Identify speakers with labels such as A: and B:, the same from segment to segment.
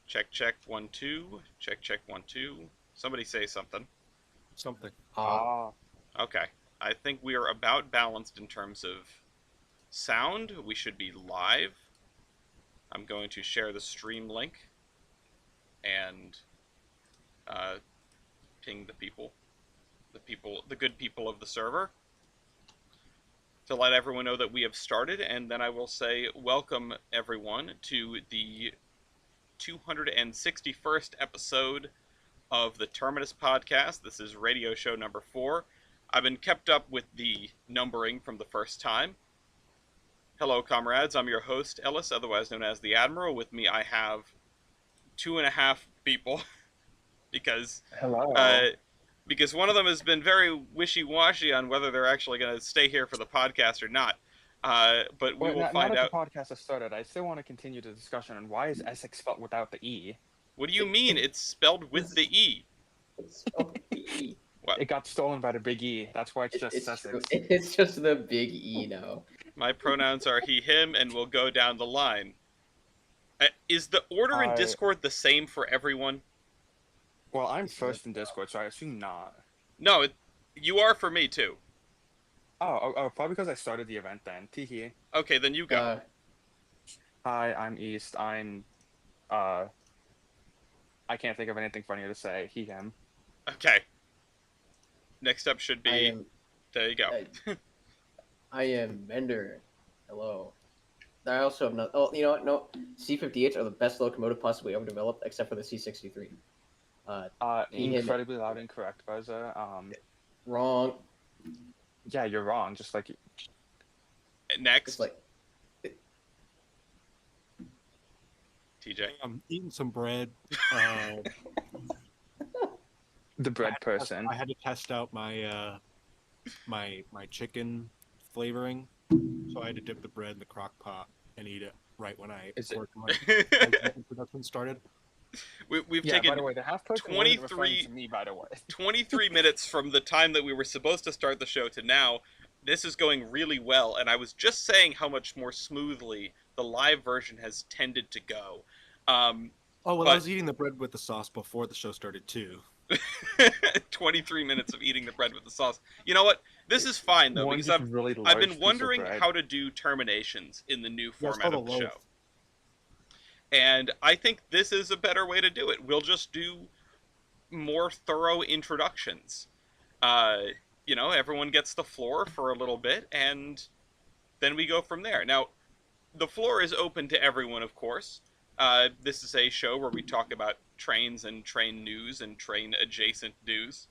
A: Check, check, 1, 2. Check, check, 1, 2. Somebody say something.
B: Something.
C: Ah,
A: Okay. I think we are about balanced in terms of sound. We should be live. I'm going to share the stream link and uh, ping the good people of the server, to let everyone know that we have started, and then I will say welcome everyone to the 261st episode of the Terminus podcast. This is radio show number 4. I've been kept up with the numbering from the first time. Hello, comrades. I'm your host, Ellis, otherwise known as the Admiral. With me, I have 2.5 people because
C: hello.
A: uh, because one of them has been very wishy-washy on whether they're actually going to stay here for the podcast or not. But we
C: Well,
A: will
C: now
A: find
C: that the
A: out.
C: podcast has started, I still want to continue the discussion on why is Essex spelled without the E?
A: What do you mean? It's spelled with the E.
D: It's spelled with the E.
A: What?
C: It got stolen by the big E. That's why it's just
D: It's
C: Essex.
D: true. It's just the big E now.
A: My pronouns are he, him, and we'll go down the line. Is the order in
C: I-
A: Discord the same for everyone?
C: Well, I'm first in Discord, so I assume not.
A: No, you are for me too.
C: Oh, probably because I started the event then. Teehee.
A: Okay, then you go.
C: Hi, I'm East. I can't think of anything funnier to say. He, him.
A: Okay. Next up should
D: I
A: be.
D: am.
A: There you go.
D: I am Bender. Hello. I also have not. Oh, you know what? No, C-58s are the best locomotive possibly ever developed, except for the C-63. He, him.
C: Incredibly loud and correct, Buzzer.
D: Wrong.
C: Yeah, you're wrong. Just like
A: Next,
D: It's like
A: TJ.
B: I'm eating some bread.
C: the bread person.
B: I had to test out my my chicken flavoring, so I had to dip the bread in the crock pot and eat it right when I
C: Is it-
B: worked my production started.
A: We've
C: Yeah, by
A: taken
C: the way, the half person wasn't referring
A: 23
C: to me, by the way.
A: 23 minutes from the time that we were supposed to start the show to now. This is going really well, and I was just saying how much more smoothly the live version has tended to go.
B: Oh well,
A: But-
B: I was eating the bread with the sauce before the show started too.
A: 23 minutes of eating the bread with the sauce. You know what? This is fine though,
C: One
A: because
C: just
A: I've
C: really
A: I've
C: large
A: been
C: piece of
A: wondering
C: bread.
A: how to do terminations in the new
B: Yeah, it's
A: format
B: called
A: of
B: a
A: the
B: loaf.
A: show. And I think this is a better way to do it. We'll just do more thorough introductions. Everyone gets the floor for a little bit, and then we go from there. Now, the floor is open to everyone, of course. This is a show where we talk about trains and train news and train adjacent news.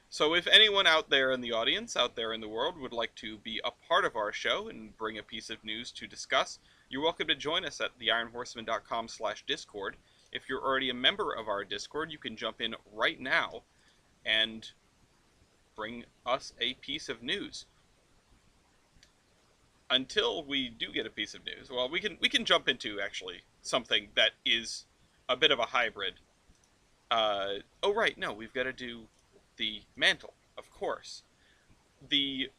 A: So if anyone out there in the audience, out there in the world, would like to be a part of our show and bring a piece of news to discuss, you're welcome to join us at theironhorseman.com/discord. If you're already a member of our Discord, you can jump in right now and bring us a piece of news. Until we do get a piece of news, well, we can jump into actually something that is a bit of a hybrid. Oh right, no, we've got to do the mantle, of course. The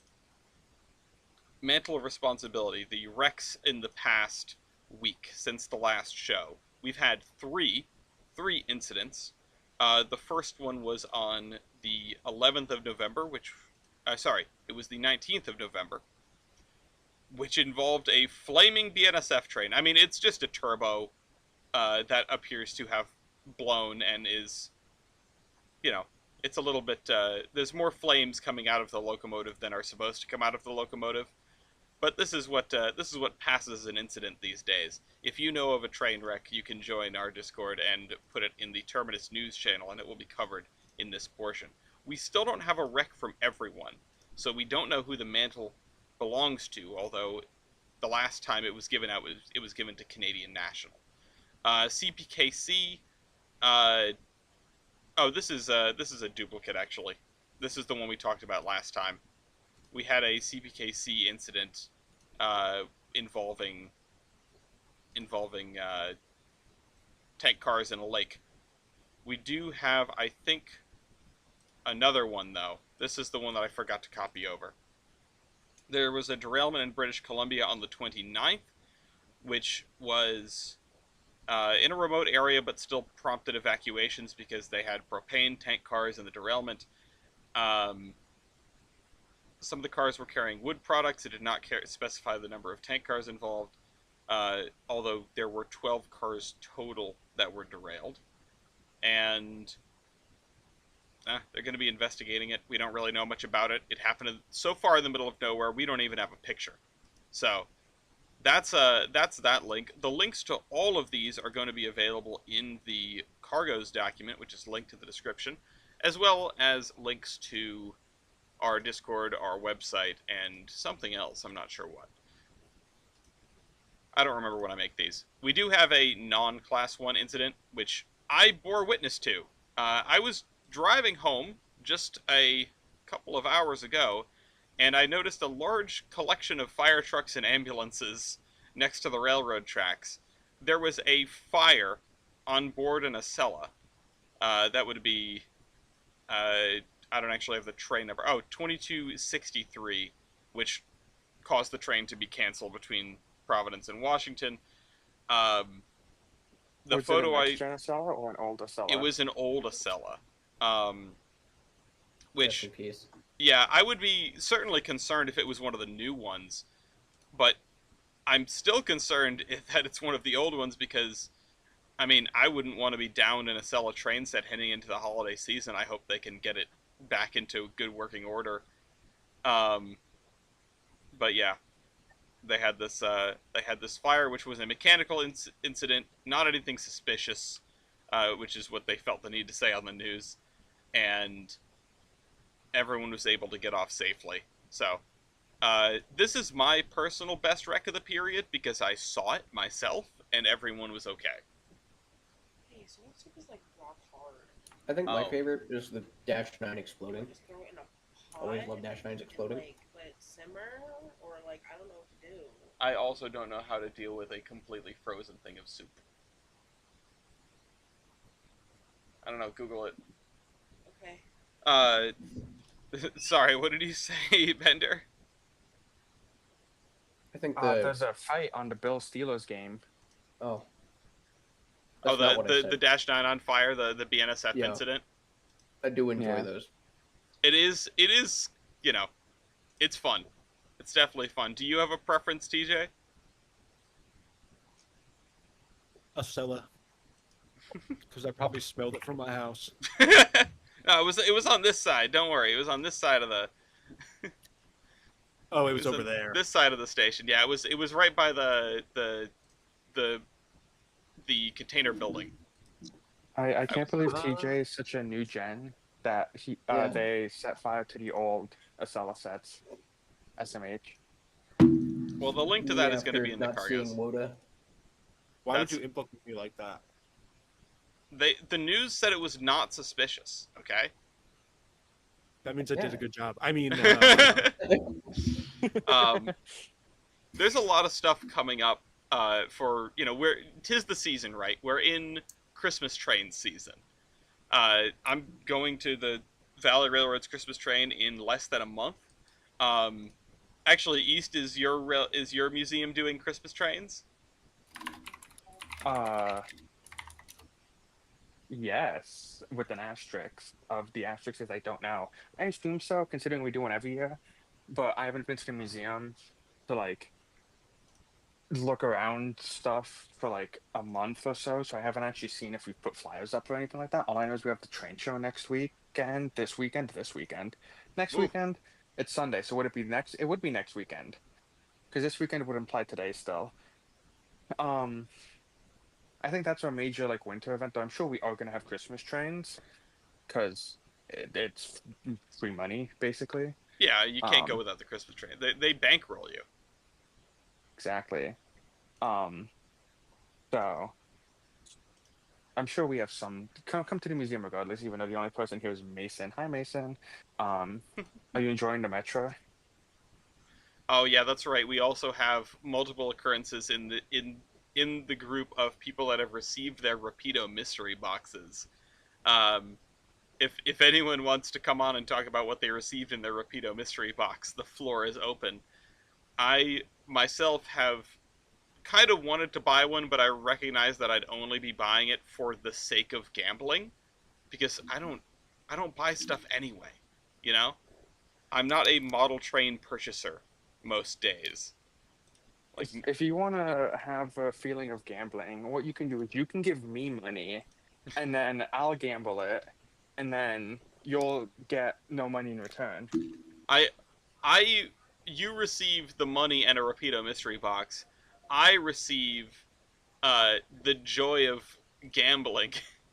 A: mantle of responsibility, the Rex in the past week since the last show. We've had three incidents. The first one was on the 11th of November, it was the 19th of November, which involved a flaming BNSF train. I mean, it's just a turbo that appears to have blown and is, it's a little bit, there's more flames coming out of the locomotive than are supposed to come out of the locomotive. But this is what passes as an incident these days. If you know of a train wreck, you can join our Discord and put it in the Terminus news channel, and it will be covered in this portion. We still don't have a wreck from everyone, so we don't know who the mantle belongs to, although the last time it was given out, it was given to Canadian National. CPKC, this is a duplicate, actually. This is the one we talked about last time. We had a CPKC incident involving tank cars in a lake. We do have, I think, another one, though. This is the one that I forgot to copy over. There was a derailment in British Columbia on the 29th, which was in a remote area, but still prompted evacuations because they had propane tank cars in the derailment. Um, some of the cars were carrying wood products. It did not specify the number of tank cars involved, although there were 12 cars total that were derailed. And they're going to be investigating it. We don't really know much about it. It happened so far in the middle of nowhere. We don't even have a picture. So that's that link. The links to all of these are going to be available in the cargoes document, which is linked to the description, as well as links to our Discord, our website, and something else. I'm not sure what. I don't remember when I make these. We do have a non-Class 1 incident, which I bore witness to. I was driving home just a couple of hours ago, and I noticed a large collection of fire trucks and ambulances next to the railroad tracks. There was a fire on board an Acela. That would be... I don't actually have the train number. Oh, 2263, which caused the train to be canceled between Providence and Washington. The
C: was
A: photo
C: it a next-gen Acela or an old Acela?
A: it was an old Acela.
D: Rest
A: Which,
D: in peace.
A: yeah, I would be certainly concerned if it was one of the new ones, but I'm still concerned that it's one of the old ones because, I mean, I wouldn't want to be down in a Acela train set heading into the holiday season. I hope they can get it back into good working order. But yeah, they had this fire, which was a mechanical incident, not anything suspicious, which is what they felt the need to say on the news, and everyone was able to get off safely. So, this is my personal best wreck of the period because I saw it myself, and everyone was okay.
E: Hey, so what soup is like rock hard?
D: I think my
A: Oh.
D: favorite is the Dash 9 exploding.
E: Just throw it in a pot.
D: Always love Dash 9s exploding.
E: And, like, let it simmer, or like I don't know what to do.
A: I also don't know how to deal with a completely frozen thing of soup. I don't know, Google it.
E: Okay.
A: Sorry, what did you say, Bender?
D: I think
C: There's a fight on the Bill Steelers game.
D: oh.
A: Oh,
D: That's not what I
A: the
D: said.
A: the Dash 9 on fire, the BNSF
D: Yeah.
A: incident.
D: I do enjoy
C: Yeah.
D: those.
A: It is, you know, it's fun. It's definitely fun. Do you have a preference, TJ?
B: Acela. Because I probably smelled it from my house.
A: No, it was on this side. Don't worry, it was on this side of the.
B: Oh, it was over
A: on
B: there.
A: This side of the station. Yeah, it was right by the container building.
C: I can't believe
B: Uh,
C: TJ is such a new gen that
D: Yeah.
C: they set fire to the old Acela sets. SMH.
A: Well, the link to that
D: Me
A: is going to
D: after
A: be in the
D: not
A: cargoes.
D: seeing Woda.
B: Why
A: That's-
B: would you implicate me like that?
A: The news said it was not suspicious. Okay.
B: That means I did
D: Yeah.
B: a good job. I mean,
A: There's a lot of stuff coming up for, tis the season, right? We're in Christmas train season. I'm going to the Valley Railroad's Christmas train in less than a month. Actually, East, is your museum doing Christmas trains?
C: Yes, with an asterisk. Of the asterisks, I don't know. I assume so, considering we do one every year. But I haven't been to the museum to like look around stuff for like a month or so. So I haven't actually seen if we put flyers up or anything like that. All I know is we have the train show next weekend. This weekend. Next
A: Ooh.
C: weekend. It's Sunday. So would it be next? It would be next weekend, because this weekend would imply today still. I think that's our major like winter event. Though I'm sure we are gonna have Christmas trains, because it's free money basically.
A: Yeah, you can't go
C: Um,
A: without the Christmas train. They bankroll you.
C: Exactly. So I'm sure we have some. Come to the museum regardless. Even though the only person here is Mason. Hi, Mason. Are you enjoying the metro?
A: Oh yeah, that's right. We also have multiple occurrences in the group of people that have received their Rapido mystery boxes. If anyone wants to come on and talk about what they received in their Rapido mystery box, the floor is open. I myself have kind of wanted to buy one, but I recognized that I'd only be buying it for the sake of gambling, because I don't buy stuff anyway. You know, I'm not a model train purchaser most days. Like,
C: If you want to have a feeling of gambling, what you can do is you can give me money, and then I'll gamble it, and then you'll get no money in return.
A: I you receive the money and a Rapido mystery box. I receive the joy of gambling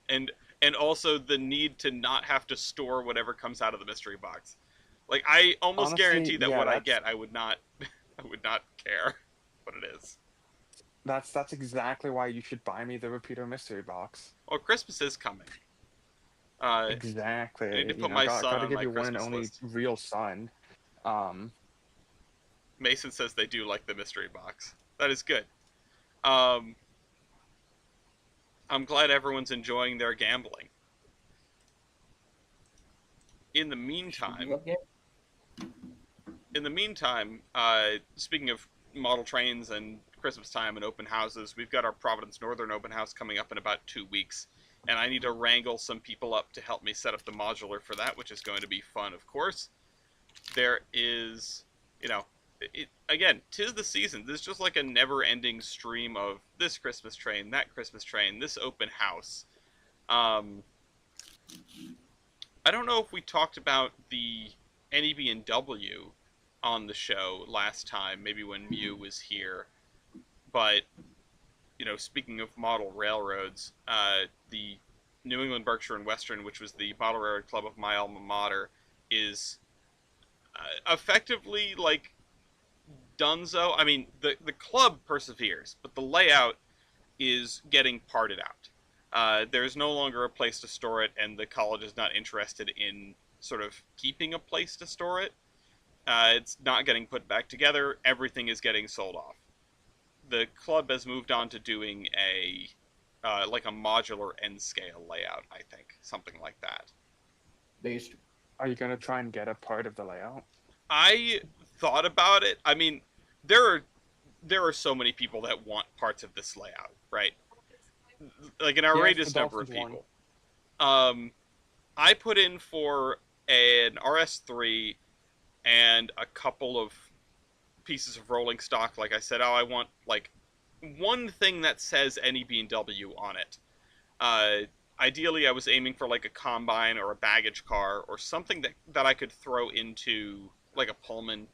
A: and and also the need to not have to store whatever comes out of the mystery box. Like, I almost
C: Honestly,
A: guarantee that
C: yeah,
A: what I
C: that's
A: get, I would not I would not care what it is.
C: that's exactly why you should buy me the Repeater mystery box.
A: Well, Christmas is coming. I need
C: Exactly.
A: to
C: You
A: put
C: know,
A: my son
C: gotta
A: on
C: give
A: my
C: your one and
A: Christmas
C: only
A: list.
C: real son. Um,
A: Mason says they do like the mystery box. That is good. Um, I'm glad everyone's enjoying their gambling. In the
D: You
A: meantime,
D: love game?
A: speaking of model trains and Christmas time and open houses, we've got our Providence Northern open house coming up in about 2 weeks, and I need to wrangle some people up to help me set up the modular for that, which is going to be fun, of course. There is, again, 'tis the season. There's just like a never-ending stream of this Christmas train, that Christmas train, this open house. Um, I don't know if we talked about the NEB&W on the show last time, maybe when Mew was here, but, speaking of model railroads, the New England, Berkshire, and Western, which was the model railroad club of my alma mater, is effectively, like, donezo. I mean, the club perseveres, but the layout is getting parted out. There's no longer a place to store it, and the college is not interested in sort of keeping a place to store it. It's not getting put back together. Everything is getting sold off. The club has moved on to doing like a modular N scale layout, I think, something like that.
D: Based.
C: are you gonna try and get a part of the layout?
A: I thought about it. I mean, there are so many people that want parts of this layout, right? Like an
C: Yes,
A: outrageous
C: the
A: number of
C: Dolphins won.
A: people. I put in for an RS3 and a couple of pieces of rolling stock. Like I said, I want like one thing that says NEB&W on it. Ideally, I was aiming for like a combine or a baggage car or something that I could throw into like a Pullman.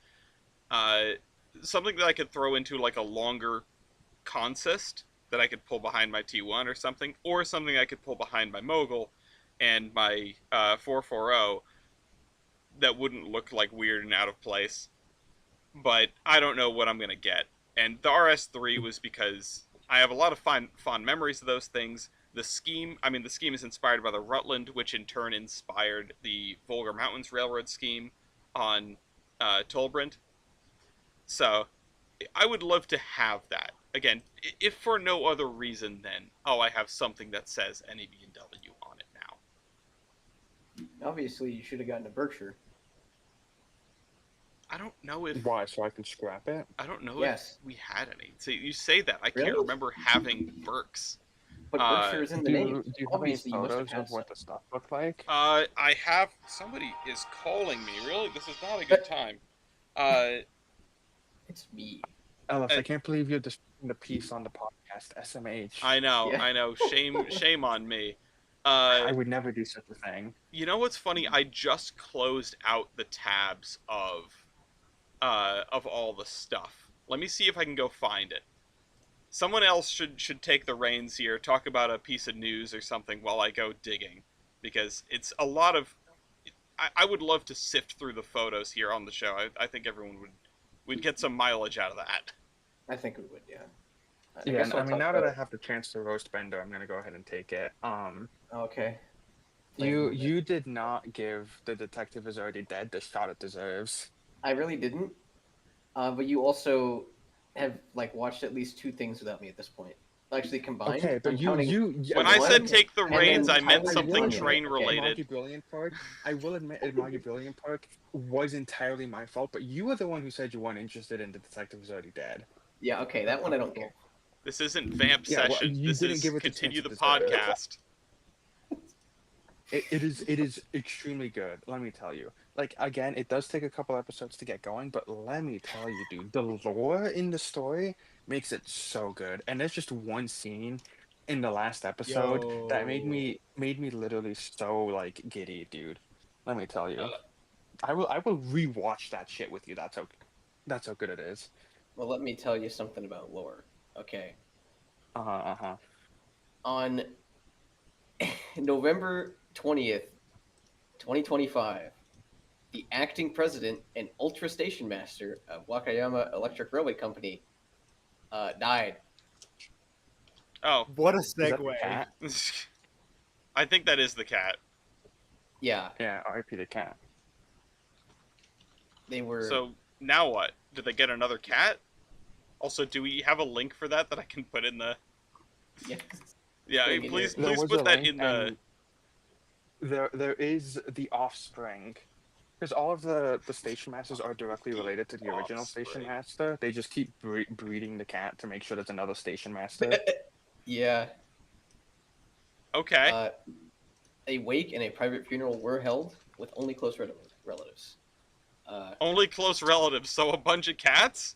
A: Something that I could throw into like a longer consist that I could pull behind my T1 or something I could pull behind my Mogul and my 440 that wouldn't look like weird and out of place. But I don't know what I'm going to get. And the RS3 was because I have a lot of fond memories of those things. The scheme is inspired by the Rutland, which in turn inspired the Volga Mountains Railroad scheme on Tolbrand. So I would love to have that. Again, if for no other reason than, I have something that says NEB&W on it now.
D: Obviously, you should have gotten a Berkshire.
A: I don't know if
C: Why? So I can scrap it?
A: I don't know
D: Yes.
A: if we had any. So you say that. I can't
D: Really?
A: remember having Berks.
D: But Berkshire is in the
C: Do
D: name.
C: you have any
D: Obviously, you must have
C: photos
D: had
C: of what
D: some.
C: the stuff looked like?
A: I have. Somebody is calling me. Really? This is not a good time.
D: It's me.
C: Ellis, I can't believe you're disputing the piece on the podcast, SMH.
A: I know.
D: Yeah.
A: I know. Shame on me.
C: I would never do such a thing.
A: You know what's funny? I just closed out the tabs of all the stuff. Let me see if I can go find it. Someone else should take the reins here, talk about a piece of news or something while I go digging, because it's a lot of. I would love to sift through the photos here on the show. I think everyone would get some mileage out of that.
D: I think we would, yeah.
C: Yeah,
D: guess
C: and
D: I'll
C: I mean,
D: talk
C: now that
D: about
C: I have the chance to roast Bender, I'm gonna go ahead and take it.
D: Okay.
C: You did not give The Detective Is Already Dead the shot it deserves.
D: I really didn't. But you also have watched at least 2 things without me at this point. Actually, combined.
C: Okay, but
D: I'm counting
A: When I
D: one,
A: said take the
D: and
A: reins,
D: then
A: I meant
D: Tyler
A: something
D: Dunyan.
A: train
D: Okay.
A: related.
C: Moggy Brilliant Park, I will admit, Moggy Brilliant Park was entirely my fault, but you were the one who said you weren't interested in The Detective Is Already Dead.
D: Yeah, okay, that one I don't care.
A: This isn't vamp
C: Yeah, well,
A: session.
C: you
A: This
C: didn't
A: is
C: give it the
A: continue the
C: chance it deserved.
A: podcast.
C: It is extremely good. Let me tell you. Like again, it does take a couple episodes to get going, but let me tell you, dude, the lore in the story makes it so good. And there's just one scene in the last episode that made me literally so like giddy, dude. Let me tell you. I will rewatch that shit with you. That's how good it is.
D: Well, let me tell you something about lore. Okay.
C: Uh-huh, uh-huh.
D: On November 20th, 2025, the acting president and ultra station master of Wakayama Electric Railway Company died.
A: Oh,
B: What a
C: Is that the
B: segue.
C: cat?
A: I think that is the cat.
D: Yeah,
C: Yeah, R.I.P. the cat.
D: they were.
A: So now what? Do they get another cat? Also, do we have a link for that I can put in the?
D: Yeah.
A: Yeah,
D: Link in
A: please,
D: here.
C: There
A: please
C: was
A: put
C: a
A: that
C: link,
A: in the.
C: and there is the offspring. Because all of the station masters are directly related to the original station
A: Offspring.
C: master. They just keep breeding the cat to make sure there's another station master.
D: Yeah.
A: Okay.
D: A wake and a private funeral were held with only close relatives.
A: Only close relatives, so a bunch of cats.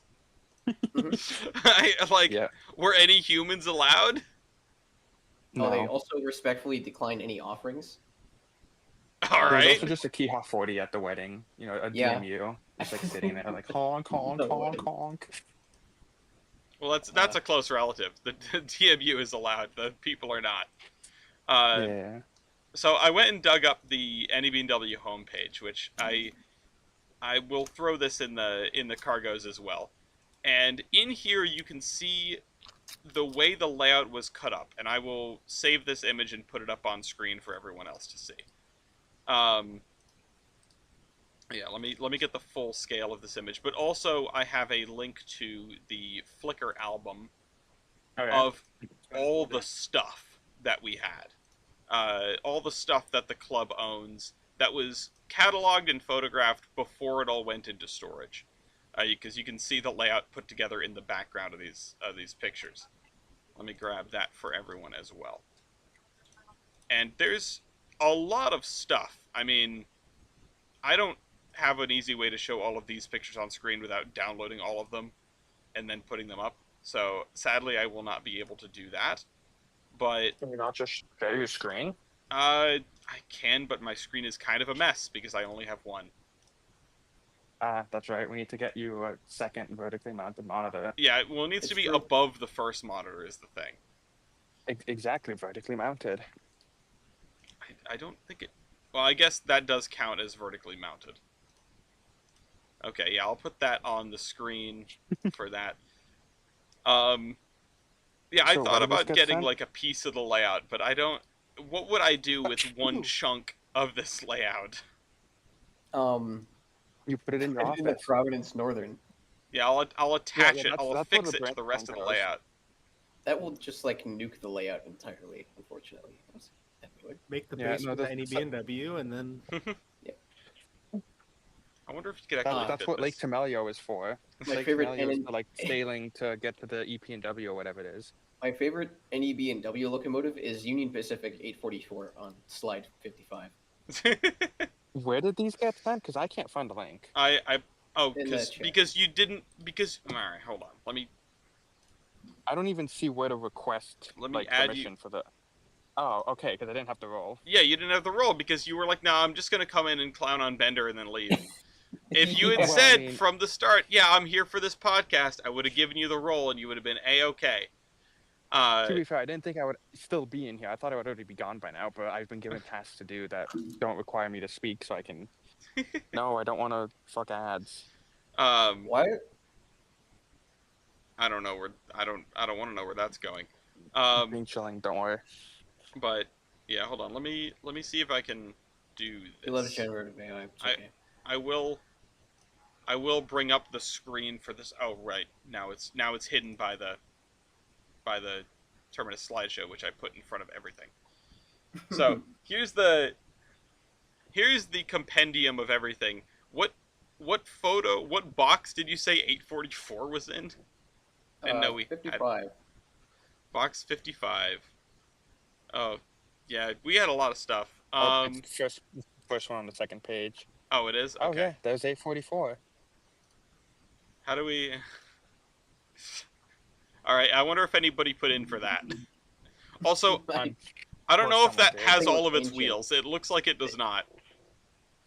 D: Mhm.
A: Like,
C: Yeah.
A: were any humans allowed?
D: Oh, they
C: No.
D: also respectfully declined any offerings.
A: All
C: There was
A: right.
C: also just a Kiha 40 at the wedding. You know, a
D: Yeah.
C: DMU. Just like sitting there like honk, honk,
D: No
C: honk,
D: way.
C: honk.
A: Well, that's a close relative. The TMU is allowed. The people are not.
C: Yeah.
A: So I went and dug up the NEBW homepage, which I will throw this in the cargoes as well. And in here you can see the way the layout was cut up, and I will save this image and put it up on screen for everyone else to see. Yeah, let me get the full scale of this image, but also I have a link to the Flickr album
C: Okay.
A: of all the stuff that we had. All the stuff that the club owns that was cataloged and photographed before it all went into storage, because you can see the layout put together in the background of these pictures. Let me grab that for everyone as well. And there's a lot of stuff. I mean, I don't have an easy way to show all of these pictures on screen without downloading all of them and then putting them up. So sadly, I will not be able to do that. But
C: Can you not just share your screen?
A: I can, but my screen is kind of a mess because I only have one.
C: That's right. We need to get you a second vertically mounted monitor.
A: Yeah, well, it needs
D: It's
A: to be
D: true.
A: above the first monitor is the thing.
C: Exactly, vertically mounted.
A: I don't think it... Well, I guess that does count as vertically mounted. Okay, yeah, I'll put that on the screen for that. Yeah, I
C: So
A: thought
C: where did this
A: about
C: get
A: getting
C: sent?
A: like a piece of the layout, but I don't... What would I do with one chunk of this layout?
C: You put it in your
D: In the
C: office.
D: Providence Northern.
A: Yeah, I'll attach
C: yeah,
A: it. I'll
C: that's
A: affix
C: what
A: it
C: the
A: to the
C: brand
A: rest of the
C: does.
A: layout.
D: That will just like nuke the layout entirely, unfortunately. Anyway.
B: Make the
C: Yeah,
B: base
C: no,
B: with the
C: that's-
B: NEB&W, and then
A: I wonder if you could actually
C: That's
A: fit
C: what Lake
A: this.
C: Temelio is for.
D: My
C: Lake
D: favorite
C: Temelio is
D: NN
C: for like sailing to get to the EP&W or whatever it is.
D: My favorite NEB&W locomotive is Union Pacific 844 on slide 55.
C: Where did these get sent? Because I can't find the link.
A: Oh,
D: In the chat.
A: because you didn't, because, alright, hold on. Let me
C: I don't even see where to request
A: Let me
C: like
A: add
C: permission for the. Oh, okay, because I didn't have to roll.
A: Yeah, you didn't have the role because you were like, nah, I'm just gonna come in and clown on Bender and then leave. If you had
D: Yeah.
C: Well, I
A: said
C: mean-
A: from the start, yeah, I'm here for this podcast, I would have given you the role and you would have been A-okay.
C: To be fair, I didn't think I would still be in here. I thought I would already be gone by now, but I've been given tasks to do that don't require me to speak, so I can. No, I don't want to fuck ads.
D: Why?
A: I don't know where, I don't want to know where that's going.
C: Green chilling, don't worry.
A: But, yeah, hold on, let me see if I can do this.
D: He loves generative AI. It's okay.
A: I will bring up the screen for this. Oh, right. Now it's hidden by the Terminus slideshow, which I put in front of everything. So here's the compendium of everything. What box did you say 844 was in? And no, we had
D: 55.
A: Box 55. Oh, yeah, we had a lot of stuff.
C: It's first one on the second page.
A: Oh, it is?
C: Oh
A: Okay.
C: yeah, there's 844.
A: How do we... Alright, I wonder if anybody put in for that. Also,
C: On-
A: I don't
C: Well,
A: know if
C: someone
A: that
C: did.
A: has
D: Thing
A: all
D: looks
A: of its
D: ancient.
A: wheels. It looks like it does not.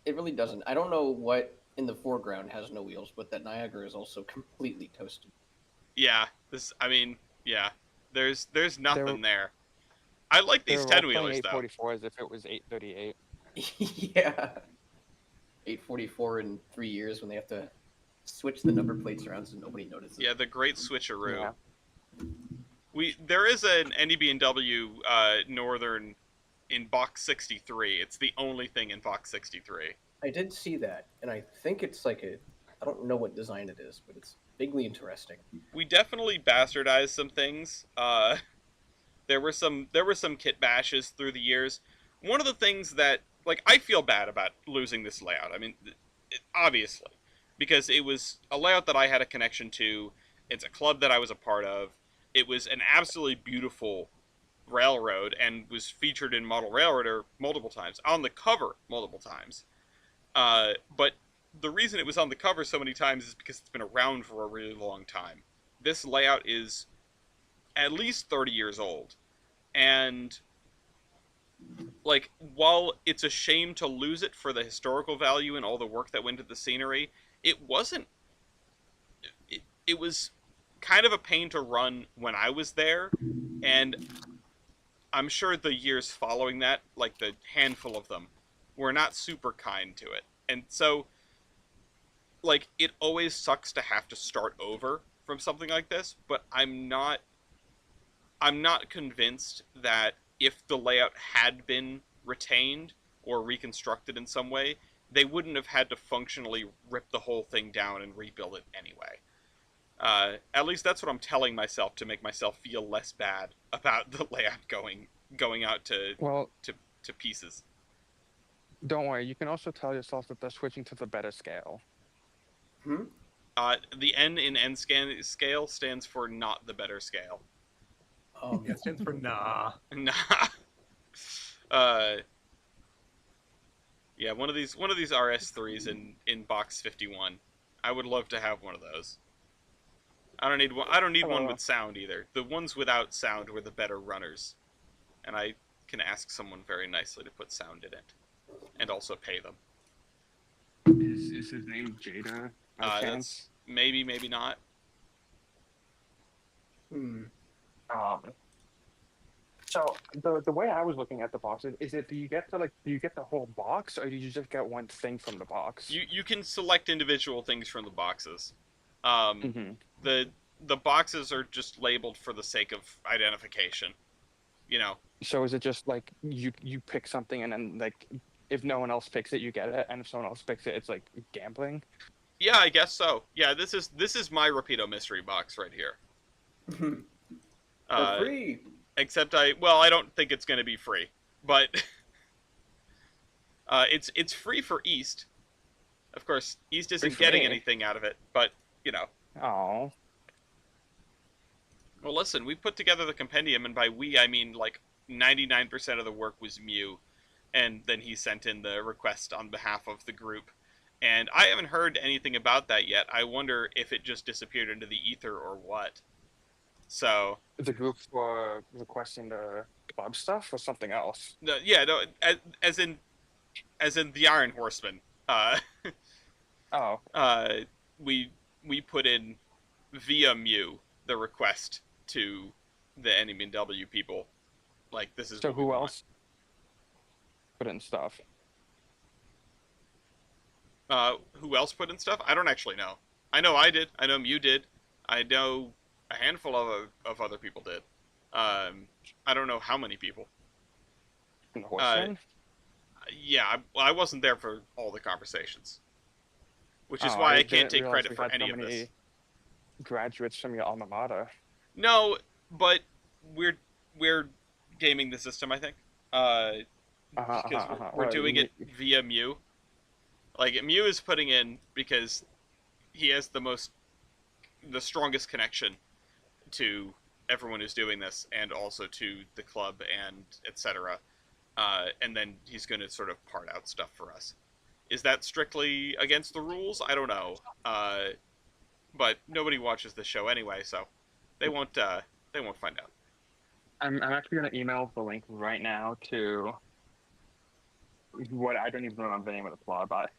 D: It really doesn't. I don't know what in the foreground has no wheels, but that Niagara is also completely toasted.
A: Yeah, I mean, yeah. There's nothing
C: They're-
A: there. I like
C: They
A: these
C: were all
A: 10-wheelers, though.
C: 844 as if it was 838.
D: Yeah. 844 in 3 years when they have to switch the number plates around so nobody notices.
A: Yeah, the great switcheroo.
C: Yeah.
A: There is an NEB&W Northern in box 63. It's the only thing in box 63.
D: I did see that, and I think it's like I don't know what design it is, but it's vaguely interesting.
A: We definitely bastardized some things. There were some kit bashes through the years. One of the things that, like, I feel bad about losing this layout. I mean, obviously, because it was a layout that I had a connection to. It's a club that I was a part of. It was an absolutely beautiful railroad and was featured in Model Railroader multiple times, on the cover multiple times. But the reason it was on the cover so many times is because it's been around for a really long time. This layout is at least 30 years old. And, like, while it's a shame to lose it for the historical value and all the work that went into the scenery, it wasn't... It was kind of a pain to run when I was there, and I'm sure the years following that, like the handful of them, were not super kind to it. And so, like, it always sucks to have to start over from something like this, but I'm not convinced that if the layout had been retained or reconstructed in some way, they wouldn't have had to functionally rip the whole thing down and rebuild it anyway. At least that's what I'm telling myself to make myself feel less bad about the layout going out
C: Well,
A: to pieces.
C: don't worry. You can also tell yourself that they're switching to the better scale.
D: Hmm?
A: The N in N scale stands for not the better scale.
B: Yeah, it stands for nah.
A: Nah. Yeah, one of these RS3s in box 51. I would love to have one of those. I don't need one with sound either. The ones without sound were the better runners, and I can ask someone very nicely to put sound in it, and also pay them.
C: Is his name Jada? By chance?
A: That's maybe not.
D: Hmm.
C: So the way I was looking at the boxes is it do you get the whole box or do you just get one thing from the box?
A: You can select individual things from the boxes.
C: Mhm.
A: The boxes are just labeled for the sake of identification. You know.
C: So is it just like you pick something and then like if no one else picks it you get it and if someone else picks it it's like gambling?
A: Yeah, I guess so. Yeah, this is my Rapido mystery box right here.
D: For free.
A: Except I don't think it's going to be free, but it's free for East. Of course, East isn't
C: for
A: getting
C: me.
A: anything out of it, but you know.
C: Oh.
A: Well, listen, we put together the compendium, and by we I mean like 99% of the work was Mew, and then he sent in the request on behalf of the group. And I haven't heard anything about that yet. I wonder if it just disappeared into the ether or what. So
C: The group for requesting the club stuff or something else?
A: no, as in the Iron Horseman.
C: Oh.
A: We put in via Mew the request to the NEB&W people. Like, this is
C: So
A: what we
C: who
A: want.
C: else put in stuff?
A: Who else put in stuff? I don't actually know. I know I did. I know Mew did. I know a handful of other people did. I don't know how many people.
C: In the horseman?
A: Yeah, I wasn't there for all the conversations, which is
C: Oh,
A: why I
C: didn't
A: can't take
C: realize
A: credit
C: we
A: for
C: had
A: any
C: so
A: of this.
C: many graduates from your alma mater.
A: No, but we're gaming the system, I think. Because we're
C: Well,
A: doing it via Mew. Like, Mew is putting in because he has the strongest connection to everyone who's doing this, and also to the club and etc. And then he's going to sort of part out stuff for us. Is that strictly against the rules? I don't know. But nobody watches the show anyway, so they won't find out.
C: I'm actually gonna email the link right now to what I don't even remember the name of the plot, but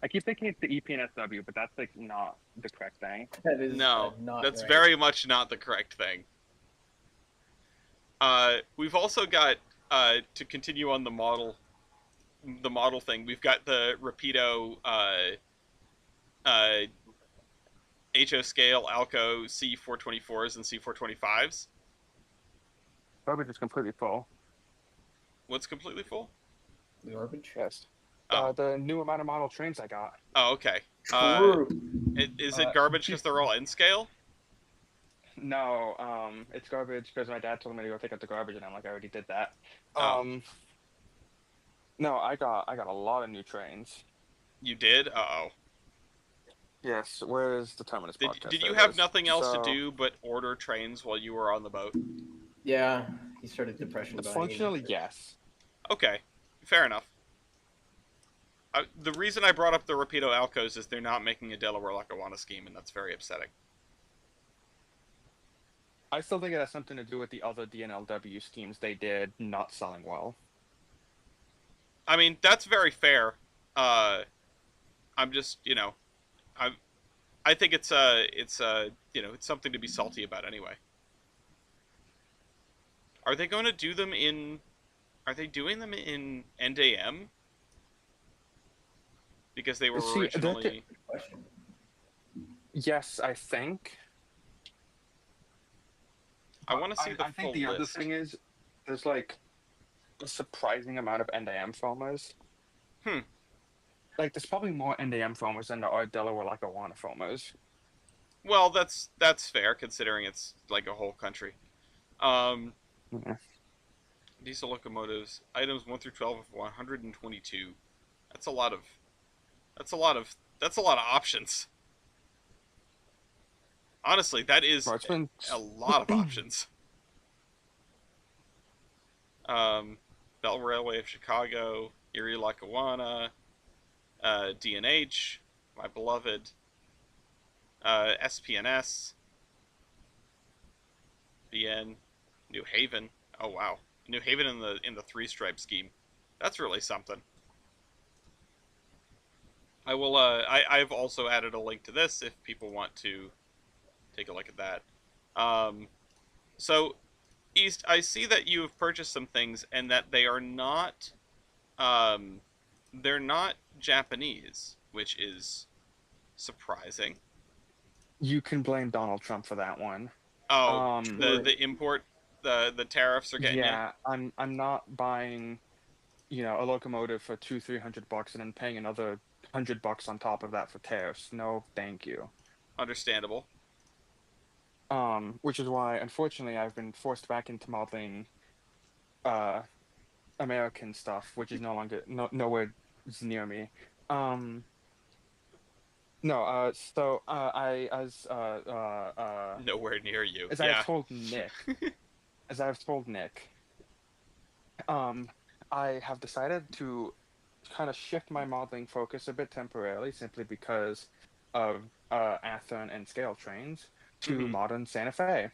C: I keep thinking it's the EPNSW, but that's like not the correct thing.
D: That is
A: No,
D: not
A: that's
D: right.
A: very much not the correct thing. We've also got to continue on the model thing. We've got the Rapido HO scale Alco C424s and C425s.
C: Garbage is completely full.
A: What's completely full?
D: The garbage.
C: Yes.
A: Oh.
C: The new amount of model trains I got.
A: Oh, okay.
D: True.
A: Is it garbage because they're all in scale?
C: No, it's garbage because my dad told me to go take out the garbage, and I'm like, I already did that.
A: Oh.
C: No, I got a lot of new trains.
A: You did? Uh-oh.
C: Yes, where's the Terminus podcast?
A: Did you
C: There it
A: have
C: is.
A: nothing else to
C: So,
A: do but order trains while you were on the boat?
D: Yeah, he started depression buying.
C: Functionally, yes.
A: Okay, fair enough. The reason I brought up the Rapido Alcos is they're not making a Delaware Lackawanna scheme, and that's very upsetting.
C: I still think it has something to do with the other DNLW schemes they did not selling well.
A: I mean, that's very fair. I'm just, I think it's something to be salty about anyway. Are they going to do them in? Are they doing them in NDM? Because they were
C: See,
A: originally.
D: Question.
C: Yes, I think.
A: I want to see the
C: I
A: full
C: think the other
A: list.
C: thing is there's like a surprising amount of NDM foamers. Like there's probably more NDM foamers than there are Delaware Lackawanna foamers.
A: Well, that's fair considering it's like a whole country.
C: Yeah.
A: Diesel locomotives, items 1 through 12 of 122. That's a lot of options. Honestly, that is
C: Bro, it's been
A: a lot of options. Bell Railway of Chicago, Erie Lackawanna, D&H, my beloved, SPNS, BN, New Haven. Oh wow, New Haven in the three stripe scheme. That's really something. I will. I've also added a link to this if people want to take a look at that. So, East, I see that you have purchased some things and that they are not, they're not Japanese, which is surprising.
C: You can blame Donald Trump for that one.
A: Oh, the import, the tariffs are getting you.
C: Yeah, I'm not buying, a locomotive for $200-300 and then paying another $100 on top of that for tariffs. No, thank you.
A: Understandable.
C: Which is why, unfortunately, I've been forced back into modeling, American stuff, which is nowhere near me. No, so
A: Nowhere near you.
C: as
A: Yeah.
C: I've told Nick, I have decided to kind of shift my modeling focus a bit temporarily, simply because of Athearn and scale trains to modern Santa Fe.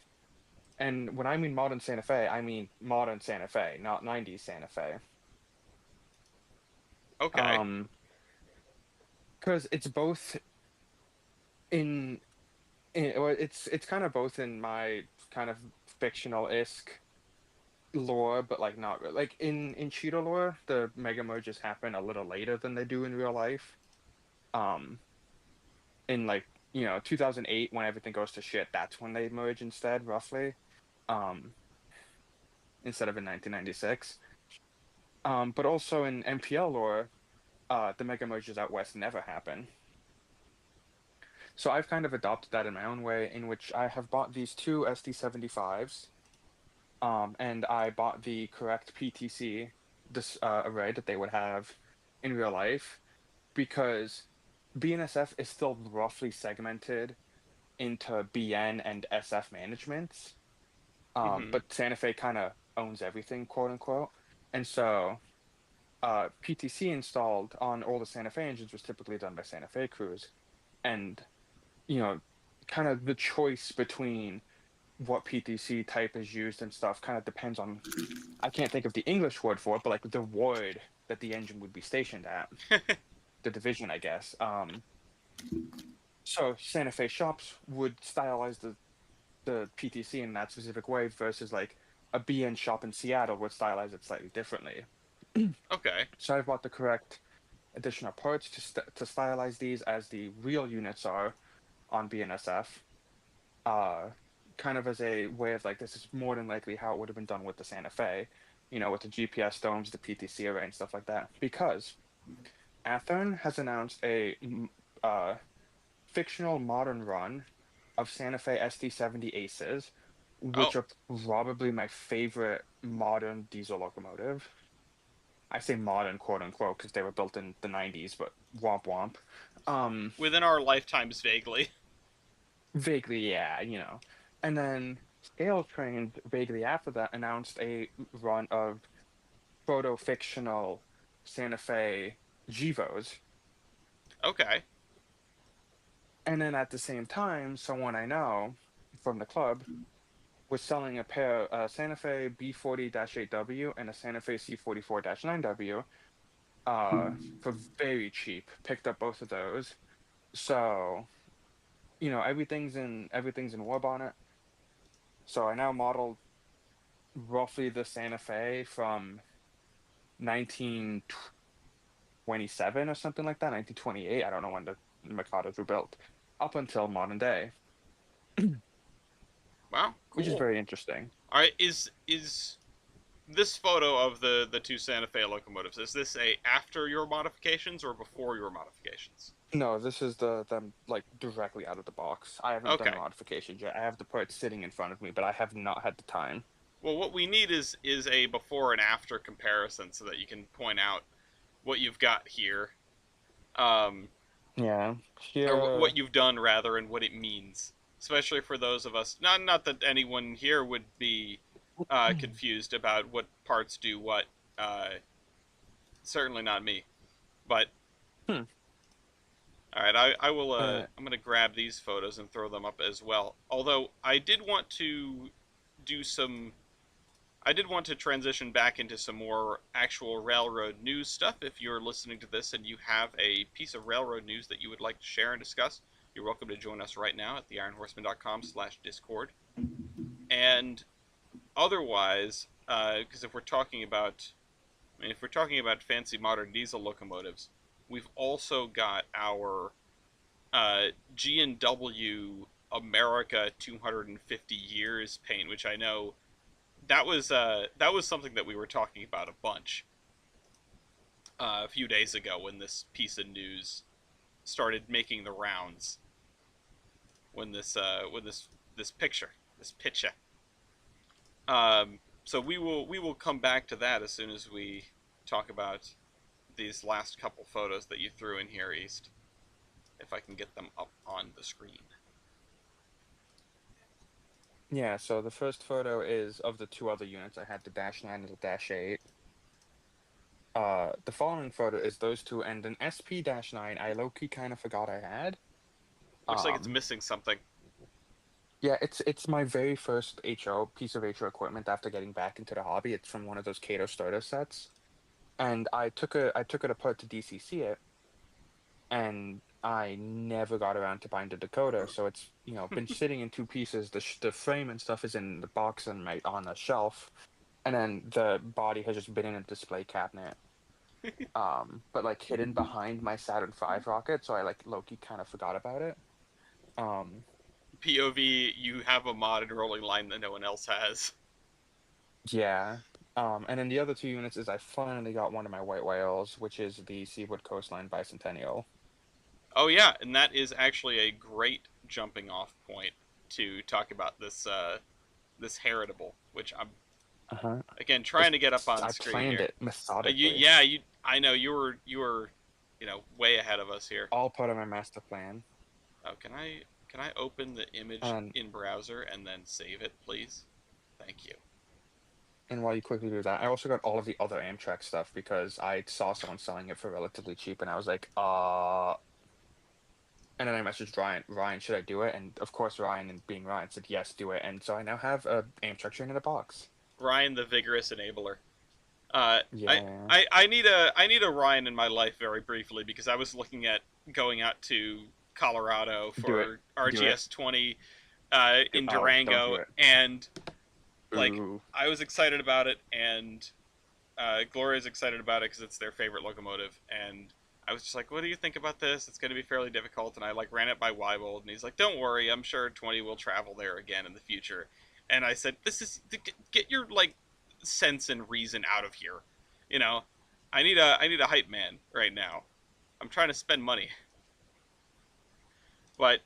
C: And when I mean modern Santa Fe, I mean modern Santa Fe, not 90s Santa Fe.
A: Okay.
C: Because it's both it's kind of both in my kind of fictional-esque lore, but like not really. Like in Cheeto lore, the mega merges happen a little later than they do in real life. In like 2008, when everything goes to shit, that's when they merge instead, roughly. Instead of in 1996. But also in MPL lore, the mega merges out west never happen. So I've kind of adopted that in my own way, in which I have bought these two SD75s, and I bought the correct PTC array that they would have in real life, because BNSF is still roughly segmented into BN and SF managements.
A: Hmm.
C: But Santa Fe kind of owns everything, quote unquote. And so PTC installed on all the Santa Fe engines was typically done by Santa Fe crews. And, you know, kind of the choice between what PTC type is used and stuff kind of depends on, I can't think of the English word for it, but like the ward that the engine would be stationed at, the division, I guess. So Santa Fe shops would stylize the PTC in that specific way versus like a BN shop in Seattle would stylize it slightly differently.
A: Okay.
C: So I've bought the correct additional parts to stylize these as the real units are on BNSF. Uh, Kind of as a way of like, this is more than likely how it would have been done with the Santa Fe, with the GPS domes, the PTC array, and stuff like that. Because Athearn has announced uh, fictional modern run of Santa Fe SD70 Aces,
A: Oh,
C: which are probably my favorite modern diesel locomotive. I say modern, quote unquote, because they were built in the 90s, but womp womp. Um,
A: within our lifetimes, vaguely.
C: Vaguely, yeah. And then Scale Trained, vaguely after that, announced a run of proto fictional Santa Fe Givos.
A: Okay.
C: And then at the same time, someone I know from the club was selling a pair, a Santa Fe B40-8W and a Santa Fe C44-9W, for very cheap. Picked up both of those. So, everything's in war bonnet. So I now modeled roughly the Santa Fe from 1927 or something like that, 1928. I don't know when the Mikados were built, up until modern day,
A: Wow.
C: which is
A: Cool.
C: very interesting.
A: All right. Is this photo of the two Santa Fe locomotives, is this a after your modifications or before your modifications?
C: No, this is them like directly out of the box. I haven't done the
A: Okay.
C: modifications yet. I have the parts sitting in front of me, but I have not had the time.
A: Well, what we need is a before and after comparison so that you can point out what you've got here, um,
C: Yeah,
A: or
C: here.
A: what you've done rather, and what it means. Especially for those of us, not that anyone here would be confused about what parts do what. Uh, Certainly not me, but
C: Hmm.
A: all right, I will.
C: Uh,
A: I'm gonna grab these photos and throw them up as well. Although I did want to do some. I did want to transition back into some more actual railroad news stuff. If you're listening to this and you have a piece of railroad news that you would like to share and discuss, you're welcome to join us right now at theironhorseman.com/discord. And otherwise, because if we're talking about, I mean, if we're talking about fancy modern diesel locomotives, we've also got our G&W America 250 years paint, which I know that was something that we were talking about a bunch a few days ago when this piece of news started making the rounds. When this picture. So we will come back to that as soon as we talk about these last couple photos that you threw in here, East. If I can get them up on the screen.
C: yeah. So the first photo is of the two other units. I had the -9 and the -8. The following photo is those two and an SP-9 I low-key kind of forgot I had.
A: Looks like it's
C: Um,
A: missing something.
C: yeah, it's my very first piece of HO equipment after getting back into the hobby. It's from one of those Kato starter sets. And I took it apart to DCC it, and I never got around to buying the decoder. So it's, been sitting in two pieces. The frame and stuff is in the box and on a shelf, and then the body has just been in a display cabinet. But like hidden behind my Saturn V rocket, so I like low-key kind of forgot about it. Um,
A: POV, you have a mod and rolling line that no one else has.
C: yeah. And then the other two units is I finally got one of my white whales, which is the Seawood Coastline Bicentennial.
A: Oh yeah, and that is actually a great jumping off point to talk about this heritable, which I'm
C: Uh-huh.
A: again trying to get up on
C: I
A: screen
C: planned
A: here.
C: it methodically.
A: Yeah, I know you were, way ahead of us here.
C: All part of my master plan.
A: Oh, can I open the image
C: And
A: in browser and then save it, please? Thank you.
C: And while you quickly do that, I also got all of the other Amtrak stuff because I saw someone selling it for relatively cheap, and I was like, And then I messaged Ryan, should I do it? And of course, Ryan, and being Ryan, said yes, do it. And so I now have a Amtrak train in a box.
A: Ryan, the vigorous enabler. Uh, I,
C: Yeah.
A: I need a Ryan in my life very briefly because I was looking at going out to Colorado
C: Do it.
A: for
C: Do it.
A: RGS 20 in
C: Oh, don't do
A: Durango,
C: it.
A: and like
C: Ooh.
A: I was excited about it, and Gloria's excited about it because it's their favorite locomotive, and I was just like, "What do you think about this? It's going to be fairly difficult." And I like ran it by Weibold, and he's like, "Don't worry, I'm sure 20 will travel there again in the future." And I said, "This is get your like sense and reason out of here, you know. I need a hype man right now. I'm trying to spend money, but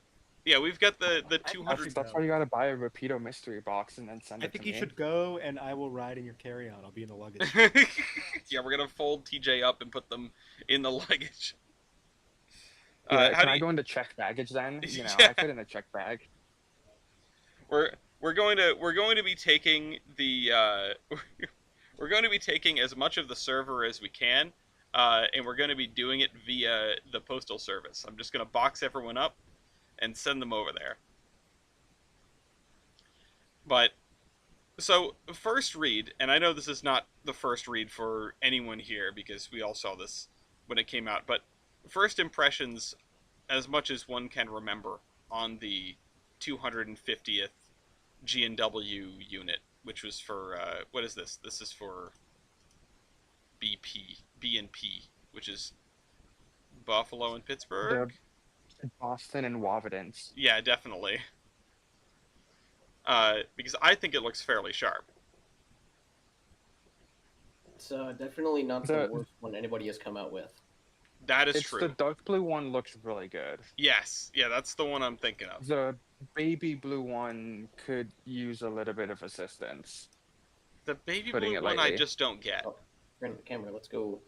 A: yeah, we've got the
B: That's
A: 200.
C: That's why you gotta buy a Rapido mystery box and then send
B: I
C: it
B: think
C: to
B: you
C: me.
B: should go, and I will ride in your carry-on. I'll be in the luggage.
A: Yeah, we're gonna fold TJ up and put them in the luggage.
C: Yeah,
A: How
C: can
A: do
C: I
A: you?
C: go into check baggage then? You know,
A: Yeah,
C: I fit in a check bag.
A: we're going to be taking the we're going to be taking as much of the server as we can, and we're going to be doing it via the postal service. I'm just going to box everyone up and send them over there. But so first read, and I know this is not the first read for anyone here because we all saw this when it came out, but first impressions, as much as one can remember, on the 250th G&W unit, which was for what is this? This is for B&P, which is Buffalo and Pittsburgh.
C: The Boston and Wavidence.
A: Yeah, definitely. Because I think it looks fairly sharp.
D: It's definitely not the
C: The
D: worst one anybody has come out with.
A: That is
C: it's
A: true.
C: the dark blue one looks really good.
A: Yes, yeah, that's the one I'm thinking of.
C: The baby blue one could use a little bit of assistance.
A: The baby
C: Putting
A: blue
C: it
A: one I
C: lightly.
A: just don't get.
D: Oh, turn the camera. Let's go.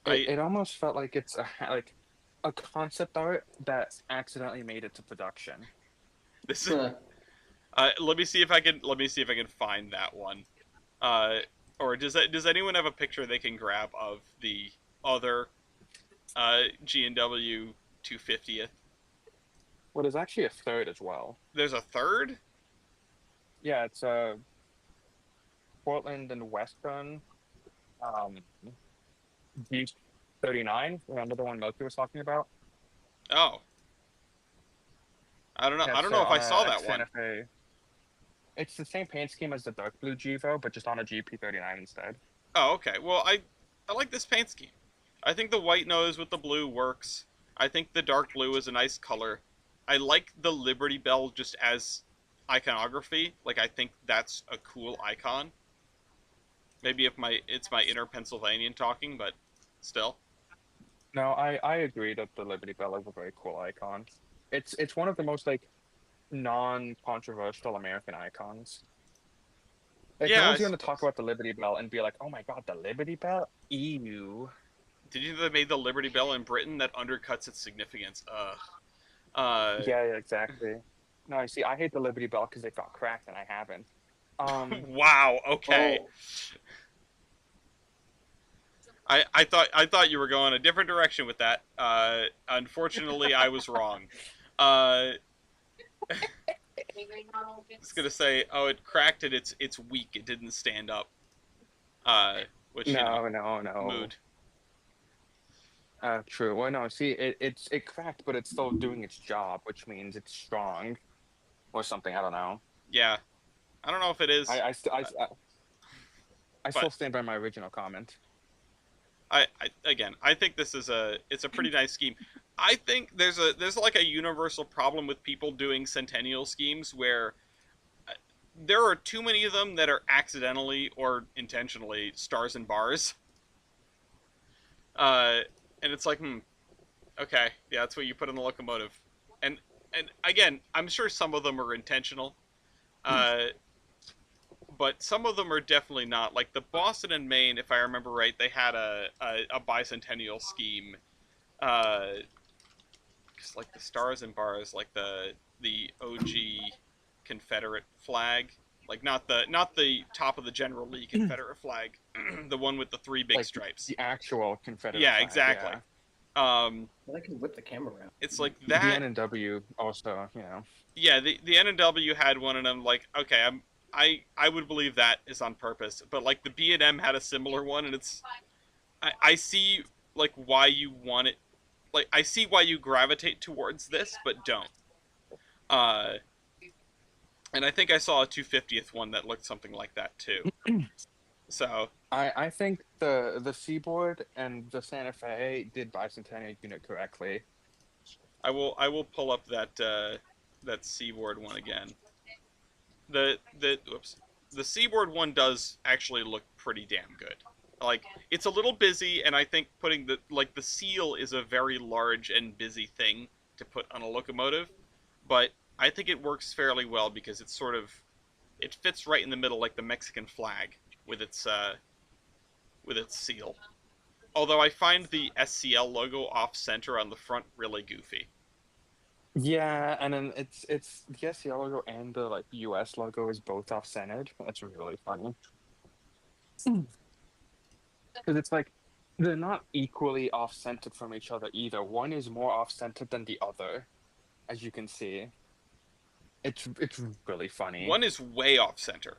C: It almost felt like it's like a concept art that accidentally made it to production.
A: This is, let me see if I can find that one. Or does anyone have a picture they can grab of the other G&W 250th?
C: Well, there's actually a third as well.
A: There's a third?
C: Yeah, it's Portland and Western um, G39. Remember the one Milky was talking about?
A: Oh. I don't know.
C: Yeah,
A: I
C: it's
A: don't know if I
C: on a
A: saw that one.
C: Santa Fe. It's the same paint scheme as the dark blue Gevo, but just on a GP39 instead.
A: Oh, okay. Well, I like this paint scheme. I think the white nose with the blue works. I think the dark blue is a nice color. I like the Liberty Bell just as iconography. Like, I think that's a cool icon. Maybe if it's my inner Pennsylvanian talking, but still.
C: No, I agree that the Liberty Bell is a very cool icon. It's one of the most like non-controversial American icons. Like no
A: Yeah, I
C: one's going to talk
A: suppose.
C: about the Liberty Bell and be like, "Oh my God, the Liberty Bell, ew."
A: Did you know they made the Liberty Bell in Britain? That undercuts its significance. Ugh. Uh,
C: Yeah, yeah, exactly. No, I see. I hate the Liberty Bell because it got cracked and I haven't.
A: wow. Okay.
D: Oh,
A: I thought you were going a different direction with that. Unfortunately, I was wrong. I was gonna say, oh, it cracked it. It's weak. It didn't stand up. Which
C: no.
A: mood.
C: True. Well, no. See, it cracked, but it's still doing its job, which means it's strong, or something. I don't know.
A: Yeah, I don't know if it is.
C: I
A: But
C: still stand by my original comment.
A: I think this is it's a pretty nice scheme. I think there's like a universal problem with people doing centennial schemes where there are too many of them that are accidentally or intentionally stars and bars. And it's like, okay, yeah, that's what you put in the locomotive. And again, I'm sure some of them are intentional. But some of them are definitely not. Like the Boston and Maine, if I remember right, they had a bicentennial scheme. Just like the stars and bars, like the OG Confederate flag. Like not the top of the General Lee Confederate flag, the one with the 3 big
C: Like
A: stripes.
C: the actual Confederate
A: Yeah,
C: flag,
A: exactly.
C: yeah.
D: Well, I can whip the camera around.
A: It's like
C: The
A: that.
C: N&W also, you know.
A: Yeah, the N&W had one, and I'm like, okay, I would believe that is on purpose, but like the B&M had a similar one, and it's I see like why you want it, like I see why you gravitate towards this, but don't. Uh, and I think I saw a 250th one that looked something like that too. So
C: I think the Seaboard and the Santa Fe did Bicentennial unit correctly.
A: I will pull up that Seaboard one again. The Seaboard one does actually look pretty damn good. Like it's a little busy, and I think putting the seal is a very large and busy thing to put on a locomotive, but I think it works fairly well because it's sort of it fits right in the middle like the Mexican flag with its seal. Although I find the SCL logo off center on the front really goofy.
C: Yeah, and then it's the SCL logo and the like US logo is both off-centered. That's really funny. Because it's like they're not equally off-centered from each other either. One is more off-centered than the other, as you can see. It's really funny.
A: One is way off center.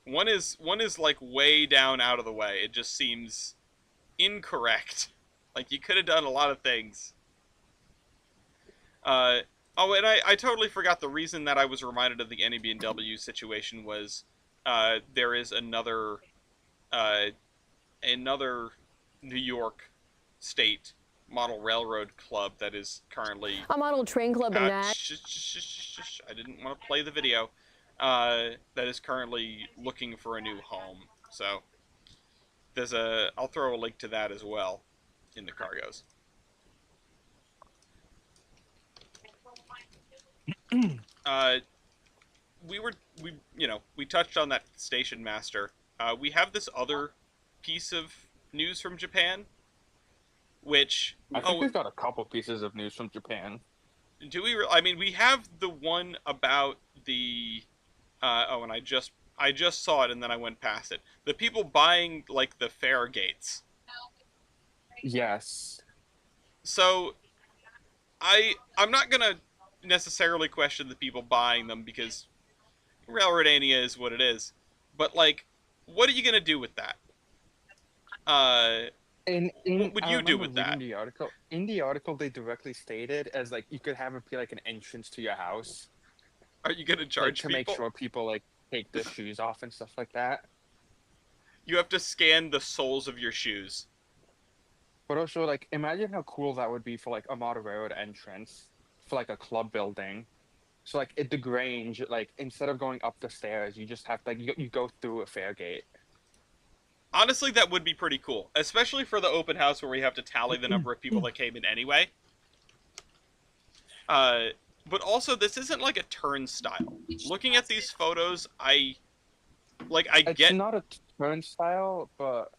A: One is like way down out of the way. It just seems incorrect. Like you could have done a lot of things. Oh, and I totally forgot the reason that I was reminded of the NEB&W situation was there is uh, another New York State model railroad club that is currently
F: A model train club in that.
A: I didn't want to play the video. That is currently looking for a new home. So I'll throw a link to that as well in the cargos. We touched on that station master. We have this other piece of news from Japan, which
C: I think we've got a couple pieces of news from Japan.
A: do we? I mean, we have the one about the. And I just saw it and then I went past it. The people buying like the fare gates.
C: Yes.
A: So, I'm not gonna necessarily question the people buying them because Railroadania is what it is. But like, what are you gonna do with that? What would
C: I
A: you do
C: remember
A: with that?
C: reading the article. In the article, they directly stated as like you could have it be like an entrance to your house,
A: Are you gonna
C: like
A: charge
C: to
A: people?
C: make sure people like take their shoes off and stuff like that.
A: You have to scan the soles of your shoes.
C: But also, like, imagine how cool that would be for like a model railroad entrance for like a club building. So like at the Grange, like instead of going up the stairs, you just have to like you go through a fare gate.
A: Honestly, that would be pretty cool, especially for the open house where we have to tally the number of people that came in anyway. But also, this isn't like a turnstile. Looking at these photos, I
C: It's
A: get.
C: not a turnstile, but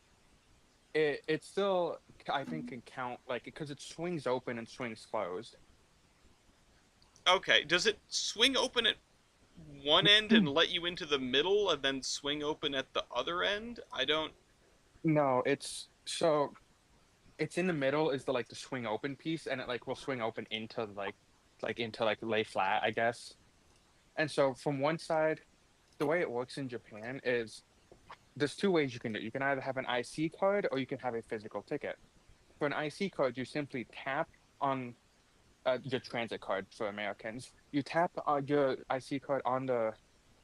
C: it still I think can count like because it swings open and swings closed.
A: Okay, does it swing open at one end and let you into the middle, and then swing open at the other end? I don't.
C: No, it's so it's in the middle is the like the swing open piece, and it like will swing open into into like lay flat, I guess. And so from one side, the way it works in Japan is there's two ways you can do it. You can either have an IC card or you can have a physical ticket. For an IC card, you simply tap on your transit card for Americans. You tap your IC card on the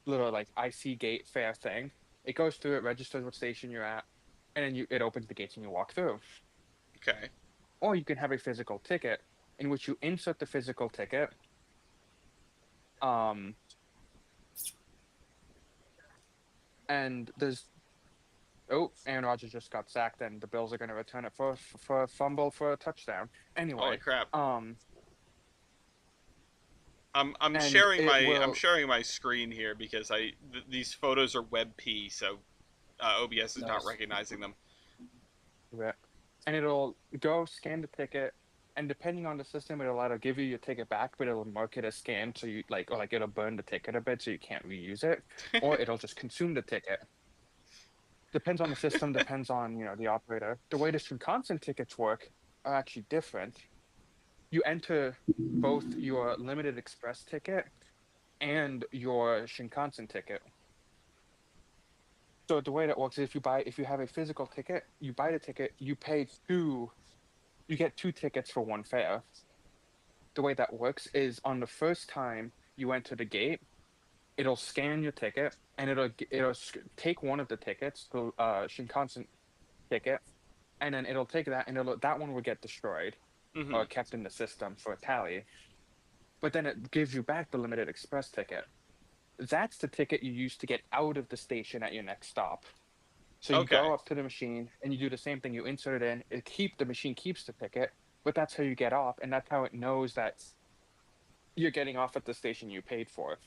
C: little like IC gate fare thing. It goes through, it registers what station you're at, and then it opens the gates and you walk through.
A: Okay.
C: Or you can have a physical ticket in which you insert the physical ticket. And there's Aaron Rodgers just got sacked, and the Bills are going to return it for a fumble for a touchdown. Anyway,
A: Holy crap. I'm
C: and
A: sharing
C: it
A: I'm
C: will
A: sharing my screen here because these photos are WebP, so OBS is not
D: Nice.
A: recognizing them.
C: and it'll go scan the ticket, and depending on the system, it'll either give you your ticket back, but it'll mark it as scanned, so you like, or like it'll burn the ticket a bit, so you can't reuse it, or it'll just consume the ticket. Depends on the system, depends on the operator. The way the Shinkansen tickets work are actually different. You enter both your limited express ticket and your Shinkansen ticket. So the way that works is if you have a physical ticket, you buy the ticket, you get two tickets for one fare. The way that works is on the first time you enter the gate, it'll scan your ticket and take one of the tickets, the Shinkansen ticket, and then it'll take that and that one will get destroyed
A: Hmm.
C: or kept in the system for a tally. But then it gives you back the limited express ticket. That's the ticket you use to get out of the station at your next stop. So you
A: Okay.
C: go up to the machine and you do the same thing. You insert it in. The machine keeps the ticket, but that's how you get off, and that's how it knows that you're getting off at the station you paid for.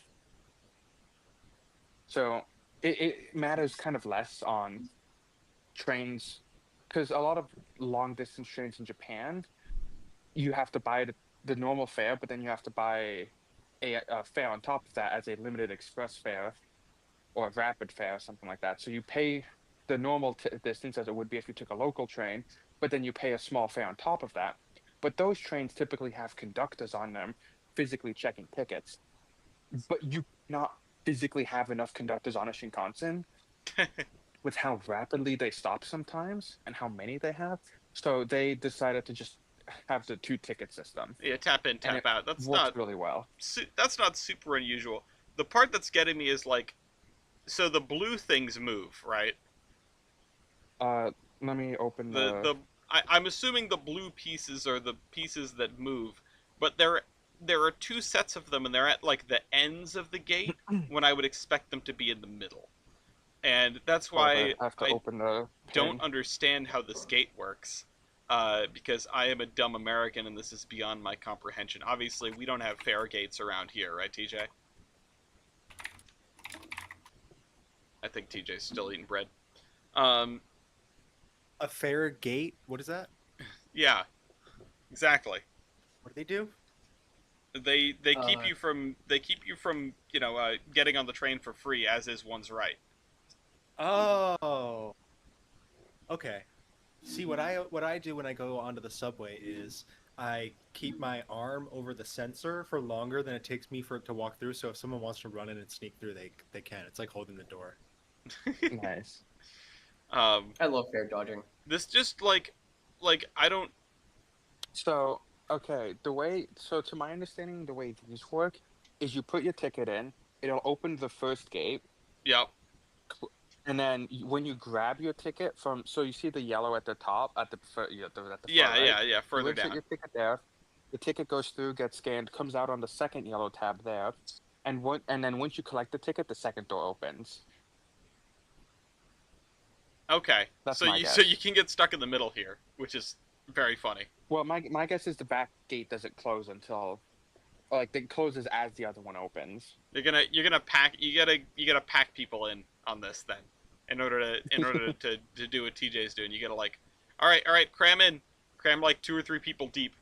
C: So it matters kind of less on trains, because a lot of long distance trains in Japan, you have to buy the normal fare, but then you have to buy a fare on top of that as a limited express fare or a rapid fare or something like that. So you pay the normal distance as it would be if you took a local train, but then you pay a small fare on top of that. But those trains typically have conductors on them physically checking tickets. But you not physically have enough conductors on a Shinkansen with how rapidly they stop sometimes and how many they have. So they decided to just have the two ticket system,
A: Yeah, tap in,
C: and
A: tap
C: it
A: out. That's
C: works
A: not
C: really well.
A: that's not super unusual. The part that's getting me is like, so the blue things move, right?
C: Uh, Let me open the.
A: I'm assuming the blue pieces are the pieces that move, but there are two sets of them, and they're at like the ends of the gate when I would expect them to be in the middle, and that's
C: Hold
A: why
C: on, I have to
A: I
C: open the
A: don't
C: pin.
A: understand how this gate works. Because I am a dumb American and this is beyond my comprehension. Obviously, we don't have fare gates around here, right, TJ? I think TJ's still eating bread. Um,
B: A fair gate? What is that?
A: yeah, exactly.
B: What do they do?
A: They keep you from getting on the train for free, as is one's right.
B: Oh, okay. See, what I do when I go onto the subway is I keep my arm over the sensor for longer than it takes me for it to walk through. So if someone wants to run in and sneak through, they can. It's like holding the door.
C: Nice.
D: I love fair dodging.
A: This just I don't.
C: So, okay, so to my understanding, the way these work is you put your ticket in, it'll open the first gate,
A: Yep.
C: and then when you grab your ticket so you see the yellow at the top, at the
A: Yeah,
C: far right?
A: yeah, yeah.
C: You
A: Further
C: insert
A: down.
C: your ticket there, the ticket goes through, gets scanned, comes out on the second yellow tab there, and then once you collect the ticket, the second door opens.
A: Okay.
C: That's
A: So
C: my
A: so
C: guess.
A: you can get stuck in the middle here, which is very funny.
C: Well, my guess is the back gate doesn't close until, or like, it closes as the other one opens.
A: You gotta pack people in on this then, in order to do what TJ's doing. You gotta like, all right, cram like 2 or 3 people deep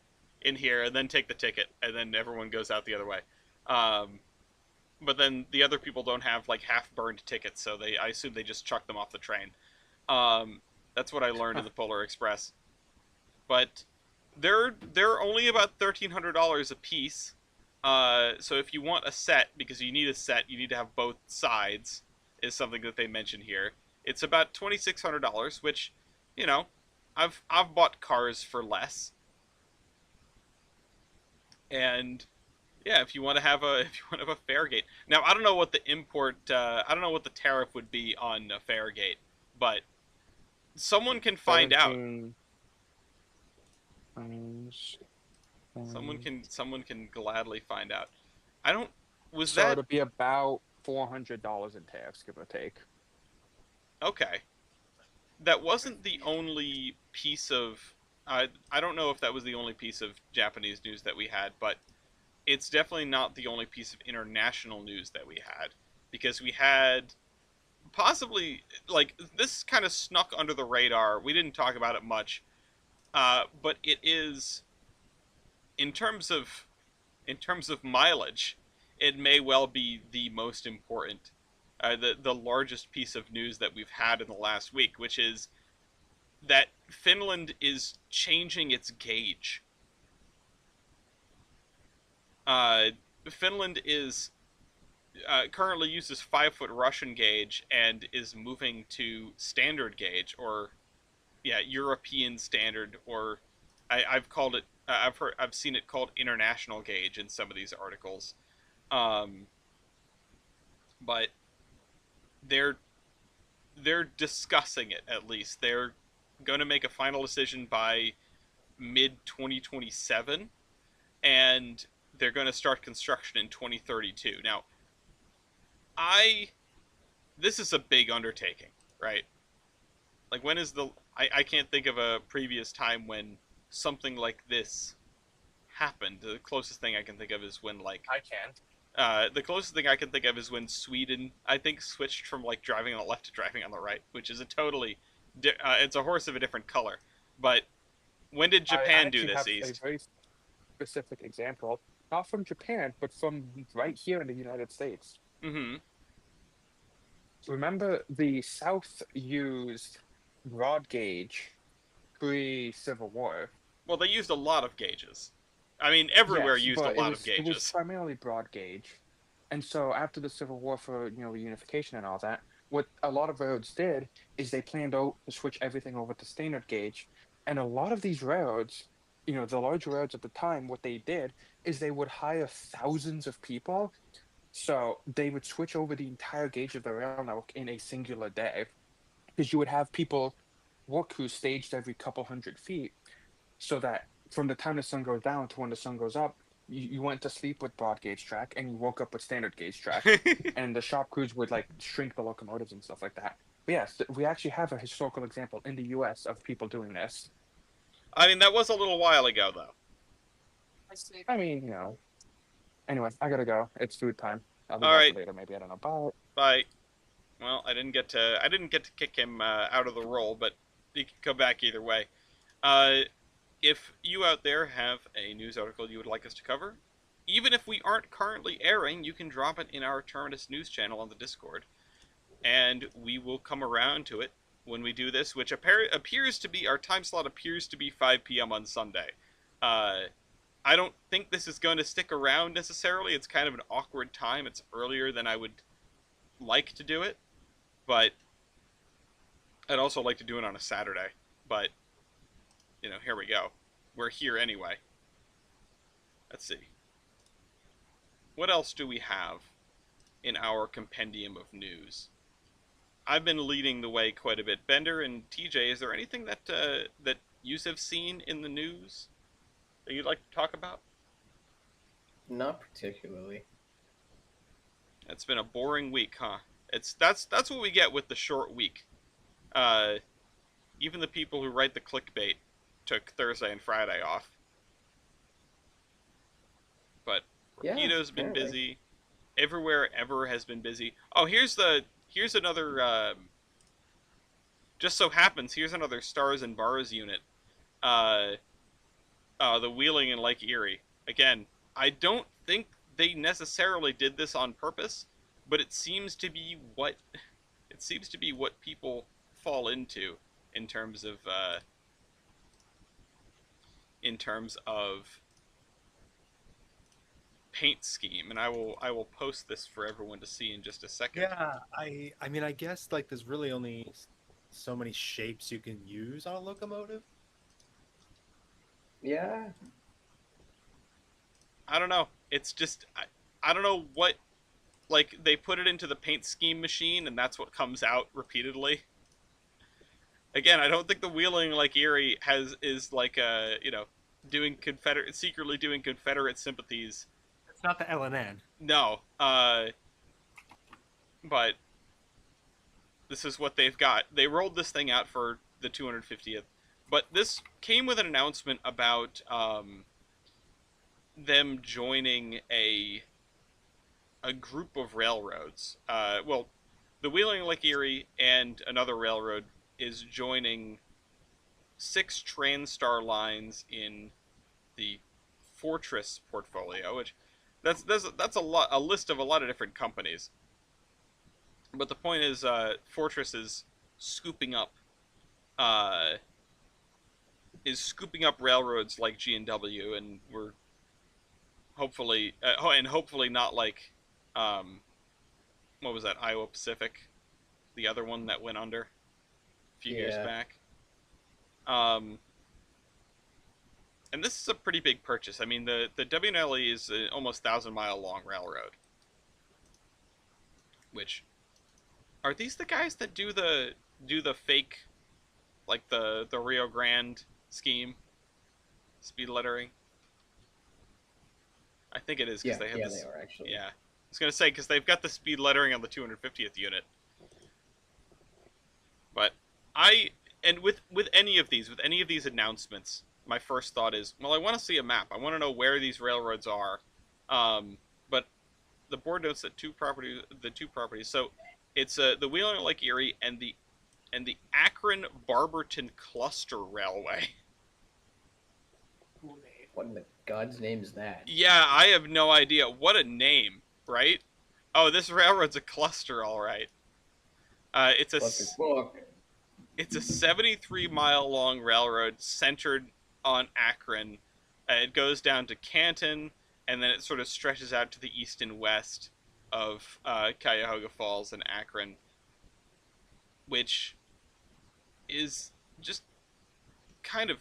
A: in here, and then take the ticket, and then everyone goes out the other way. Um, but then the other people don't have like half burned tickets, so I assume they just chuck them off the train. Um, that's what I learned in the Polar Express. But they're only about $1,300 a piece. So if you want a set, because you need a set, you need to have both sides, is something that they mention here. It's about $2,600, which, you know, I've bought cars for less. And yeah, if you want to have a if you want to have a fare gate. Now I don't know what I don't know what the tariff would be on a fare gate, but someone can find out.
C: 17 times
A: Someone can gladly find out. I don't. Was
C: So
A: that
C: it'll be about $400 in tariffs, give or take.
A: okay? That wasn't the only piece of. I don't know if that was the only piece of Japanese news that we had, but it's definitely not the only piece of international news that we had, because we had possibly like this kind of snuck under the radar. We didn't talk about it much, but it is in terms of mileage, it may well be the most important, the largest piece of news that we've had in the last week, which is that Finland is changing its gauge. Uh, Finland is currently uses 5 foot Russian gauge and is moving to standard gauge, or European standard, or I've called it. I've seen it called international gauge in some of these articles. Um, but they're discussing it, at least. They're going to make a final decision by mid 2027, and they're going to start construction in 2032. Now, I this is a big undertaking, right? Like, when is the I can't think of a previous time when something like this happened. The closest thing I can think of is when, like,
C: I can.
A: the closest thing I can think of is when Sweden, I think, switched from, like, driving on the left to driving on the right, which is a totally it's a horse of a different color. But when did
C: I
A: Japan do
C: actually
A: this,
C: have a
A: East?
C: very specific example, not from Japan, but from right here in the United States.
A: Mm-hmm.
C: Remember, the South used broad gauge pre-Civil War.
A: Well, they used a lot of gauges. I mean, everywhere
C: Yes,
A: used a
C: but
A: lot of
C: it was
A: gauges.
C: primarily broad gauge. And so after the Civil War for, reunification and all that, what a lot of railroads did is they planned out to switch everything over to standard gauge. And a lot of these railroads, the large railroads at the time, what they did is they would hire thousands of people. So they would switch over the entire gauge of the rail network in a singular day. Because you would have people, work crews staged every couple hundred feet, so that from the time the sun goes down to when the sun goes up, you went to sleep with broad gauge track and you woke up with standard gauge track. And the shop crews would like shrink the locomotives and stuff like that. But yes, we actually have a historical example in the US of people doing this.
A: I mean, that was a little while ago, though.
C: I mean, Anyway, I gotta go. It's food time. I'll be
A: All
C: back
A: right,
C: later, maybe. I don't know. Bye.
A: bye. Well, I didn't get to kick him out of the role, but he can come back either way. Uh, if you out there have a news article you would like us to cover, even if we aren't currently airing, you can drop it in our Terminus news channel on the Discord, and we will come around to it when we do this, which appears to be, our time slot appears to be 5 p.m. on Sunday. I don't think this is going to stick around necessarily. It's kind of an awkward time. It's earlier than I would like to do it, but I'd also like to do it on a Saturday. But, here we go. We're here anyway. Let's see. What else do we have in our compendium of news? I've been leading the way quite a bit. Bender and TJ, is there anything that that you have seen in the news that you'd like to talk about?
D: Not particularly.
A: It's been a boring week, huh? That's what we get with the short week. Even the people who write the clickbait took Thursday and Friday off. But
D: Yeah,
A: Rapido's been
D: apparently.
A: busy. Everywhere Ever has been busy. Oh, here's another. Just so happens, here's another Stars and Bars unit. The Wheeling in Lake Erie. Again, I don't think they necessarily did this on purpose, but it seems to be what people fall into in terms of paint scheme, and I will post this for everyone to see in just a second.
B: Yeah, I mean, I guess like there's really only so many shapes you can use on a locomotive.
D: Yeah.
A: I don't know. It's just I don't know what, like, they put it into the paint scheme machine and that's what comes out repeatedly. Again, I don't think the Wheeling Lake Erie is like secretly doing Confederate sympathies.
B: It's not the LNN.
A: No, but this is what they've got. They rolled this thing out for the 250th, but this came with an announcement about them joining a group of railroads. Well, the Wheeling Lake Erie and another railroad is joining 6 Transtar lines in the Fortress portfolio, which that's a list of a lot of different companies. But the point is, Fortress scooping up uh, is scooping up railroads like G&W, and we're hopefully not like what was that, Iowa Pacific, the other one that went under a few years
D: Yeah.
A: back. And this is a pretty big purchase. I mean, the WNLE is an almost 1,000-mile long railroad. Which, are these the guys that do the fake, like the Rio Grande scheme, speed lettering? I think it is because they have this.
D: They are actually.
A: Yeah, I was gonna say because they've got the speed lettering on the 250th unit. But with any of these announcements, my first thought is, well, I want to see a map. I want to know where these railroads are. But the board notes that the two properties. So it's the Wheeling Lake Erie and the Akron Barberton Cluster Railway.
E: Cool name.
D: What in the God's name is that?
A: Yeah, I have no idea. What a name, right? Oh, this railroad's a cluster, all right. It's a 73-mile long railroad centered on Akron. It goes down to Canton, and then it sort of stretches out to the east and west of Cuyahoga Falls and Akron, which is just kind of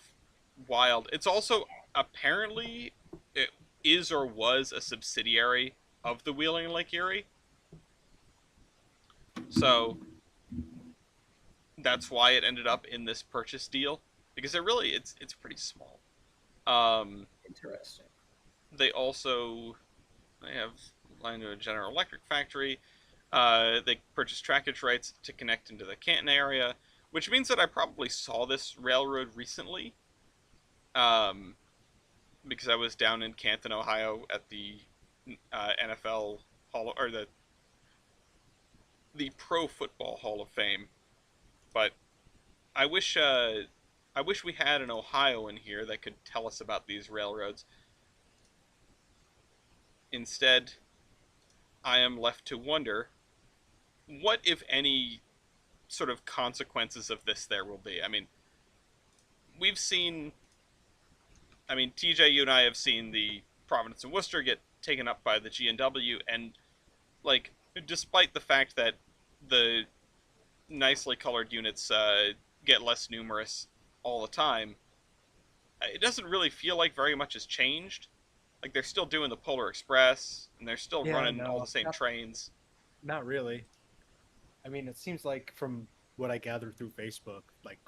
A: wild. It's also apparently it is or was a subsidiary of the Wheeling Lake Erie. So that's why it ended up in this purchase deal, because it's pretty small.
D: Interesting.
A: They have line to a General Electric factory. They purchased trackage rights to connect into the Canton area, which means that I probably saw this railroad recently. Because I was down in Canton, Ohio at the NFL Hall, or the Pro Football Hall of Fame. But I wish we had an Ohioan here that could tell us about these railroads. Instead, I am left to wonder what, if any, sort of consequences of this there will be. I mean, TJ, you and I have seen the Providence and Worcester get taken up by the G&W, and, like, despite the fact that the nicely colored units get less numerous all the time, it doesn't really feel like very much has changed. Like, they're still doing the Polar Express, and they're still running all the same trains.
B: Not really. I mean, it seems like from what I gathered through Facebook, like,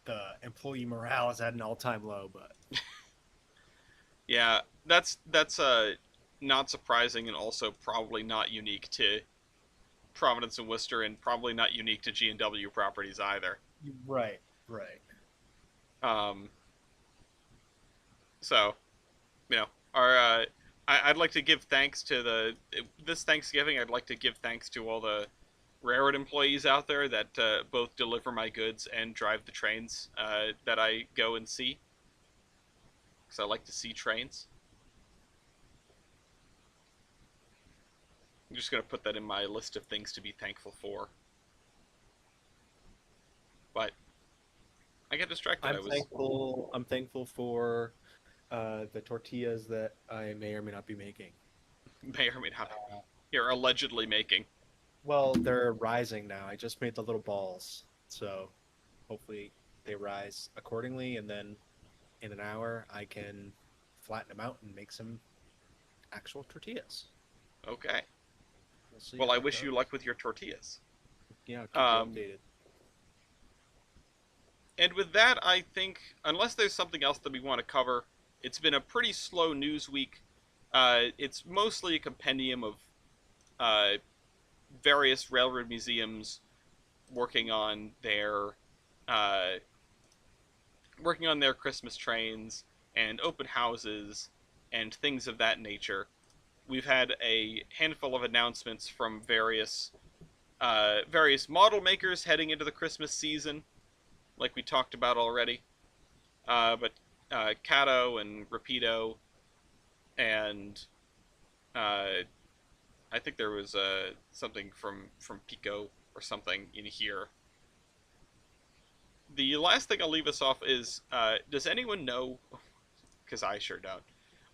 B: the employee morale is at an all-time low, but...
A: Yeah, that's not surprising, and also probably not unique to Providence and Worcester, and probably not unique to G&W properties either.
B: Right.
A: So, I'd like to give thanks to this Thanksgiving. I'd like to give thanks to all the railroad employees out there that both deliver my goods and drive the trains that I go and see, because I like to see trains. I'm just going to put that in my list of things to be thankful for. But I get distracted.
B: I'm thankful for the tortillas that I may or may not be making.
A: May or may not. You're allegedly making.
B: Well, they're rising now. I just made the little balls, so hopefully they rise accordingly, and then in an hour I can flatten them out and make some actual tortillas.
A: Okay.
B: We'll see.
A: Well, I wish you luck with your tortillas.
B: Yeah, I'll keep you updated.
A: And with that, I think, unless there's something else that we want to cover, it's been a pretty slow news week. It's mostly a compendium of various railroad museums working on their Christmas trains and open houses and things of that nature. We've had a handful of announcements from various model makers heading into the Christmas season, like we talked about already. But Kato and Rapido, and I think there was something from Pico or something in here. The last thing I'll leave us off is, does anyone know, because I sure don't,